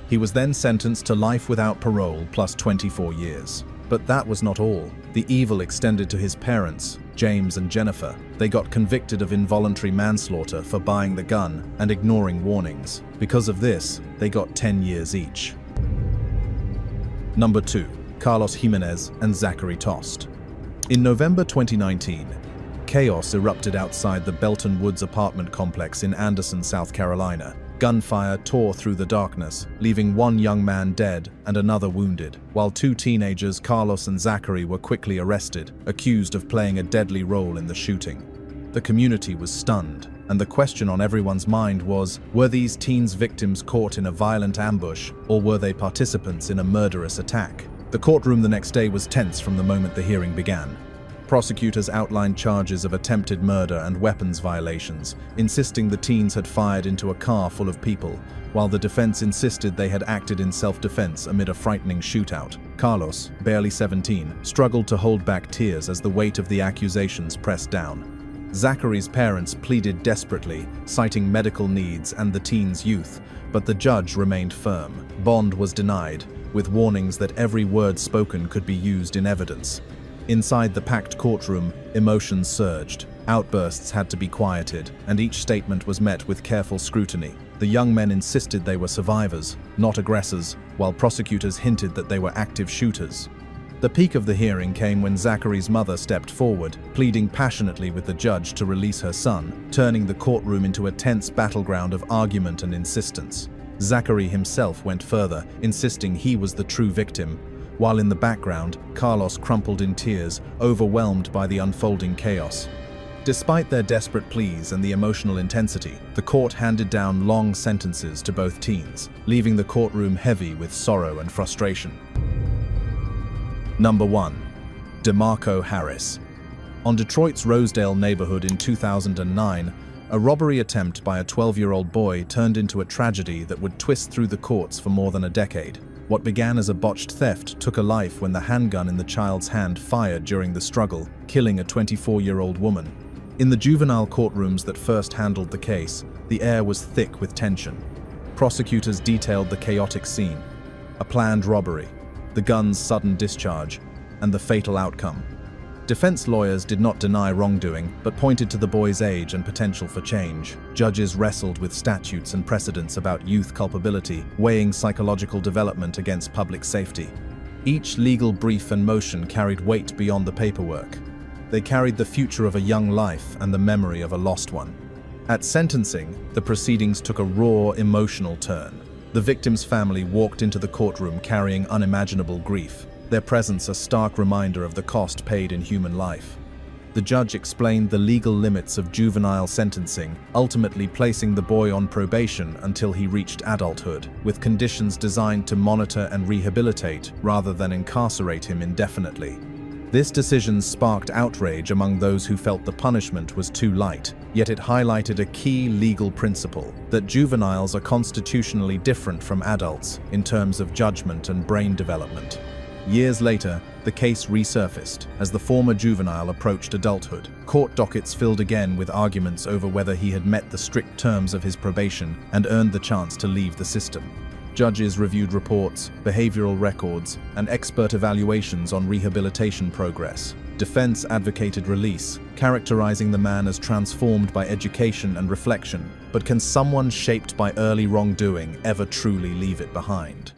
He was then sentenced to life without parole plus 24 years. But that was not all. The evil extended to his parents, James and Jennifer. They got convicted of involuntary manslaughter for buying the gun and ignoring warnings. Because of this, they got 10 years each. Number 2. Carlos Jimenez and Zachary Tost. In November 2019, chaos erupted outside the Belton Woods apartment complex in Anderson, South Carolina. Gunfire tore through the darkness, leaving one young man dead and another wounded, while two teenagers, Carlos and Zachary, were quickly arrested, accused of playing a deadly role in the shooting. The community was stunned, and the question on everyone's mind was, were these teens victims caught in a violent ambush, or were they participants in a murderous attack? The courtroom the next day was tense from the moment the hearing began. Prosecutors outlined charges of attempted murder and weapons violations, insisting the teens had fired into a car full of people, while the defense insisted they had acted in self-defense amid a frightening shootout. Carlos, barely 17, struggled to hold back tears as the weight of the accusations pressed down. Zachary's parents pleaded desperately, citing medical needs and the teen's youth, but the judge remained firm. Bond was denied, with warnings that every word spoken could be used in evidence. Inside the packed courtroom, emotions surged. Outbursts had to be quieted, and each statement was met with careful scrutiny. The young men insisted they were survivors, not aggressors, while prosecutors hinted that they were active shooters. The peak of the hearing came when Zachary's mother stepped forward, pleading passionately with the judge to release her son, turning the courtroom into a tense battleground of argument and insistence. Zachary himself went further, insisting he was the true victim, while in the background, Carlos crumpled in tears, overwhelmed by the unfolding chaos. Despite their desperate pleas and the emotional intensity, the court handed down long sentences to both teens, leaving the courtroom heavy with sorrow and frustration. Number 1. DeMarco Harris. On Detroit's Rosedale neighborhood in 2009, a robbery attempt by a 12-year-old boy turned into a tragedy that would twist through the courts for more than a decade. What began as a botched theft took a life when the handgun in the child's hand fired during the struggle, killing a 24-year-old woman. In the juvenile courtrooms that first handled the case, the air was thick with tension. Prosecutors detailed the chaotic scene, a planned robbery, the gun's sudden discharge, and the fatal outcome. Defense lawyers did not deny wrongdoing, but pointed to the boy's age and potential for change. Judges wrestled with statutes and precedents about youth culpability, weighing psychological development against public safety. Each legal brief and motion carried weight beyond the paperwork. They carried the future of a young life and the memory of a lost one. At sentencing, the proceedings took a raw, emotional turn. The victim's family walked into the courtroom carrying unimaginable grief, their presence a stark reminder of the cost paid in human life. The judge explained the legal limits of juvenile sentencing, ultimately placing the boy on probation until he reached adulthood, with conditions designed to monitor and rehabilitate rather than incarcerate him indefinitely. This decision sparked outrage among those who felt the punishment was too light, yet it highlighted a key legal principle, that juveniles are constitutionally different from adults in terms of judgment and brain development. Years later, the case resurfaced as the former juvenile approached adulthood. Court dockets filled again with arguments over whether he had met the strict terms of his probation and earned the chance to leave the system. Judges reviewed reports, behavioral records, and expert evaluations on rehabilitation progress. Defense advocated release, characterizing the man as transformed by education and reflection. But can someone shaped by early wrongdoing ever truly leave it behind?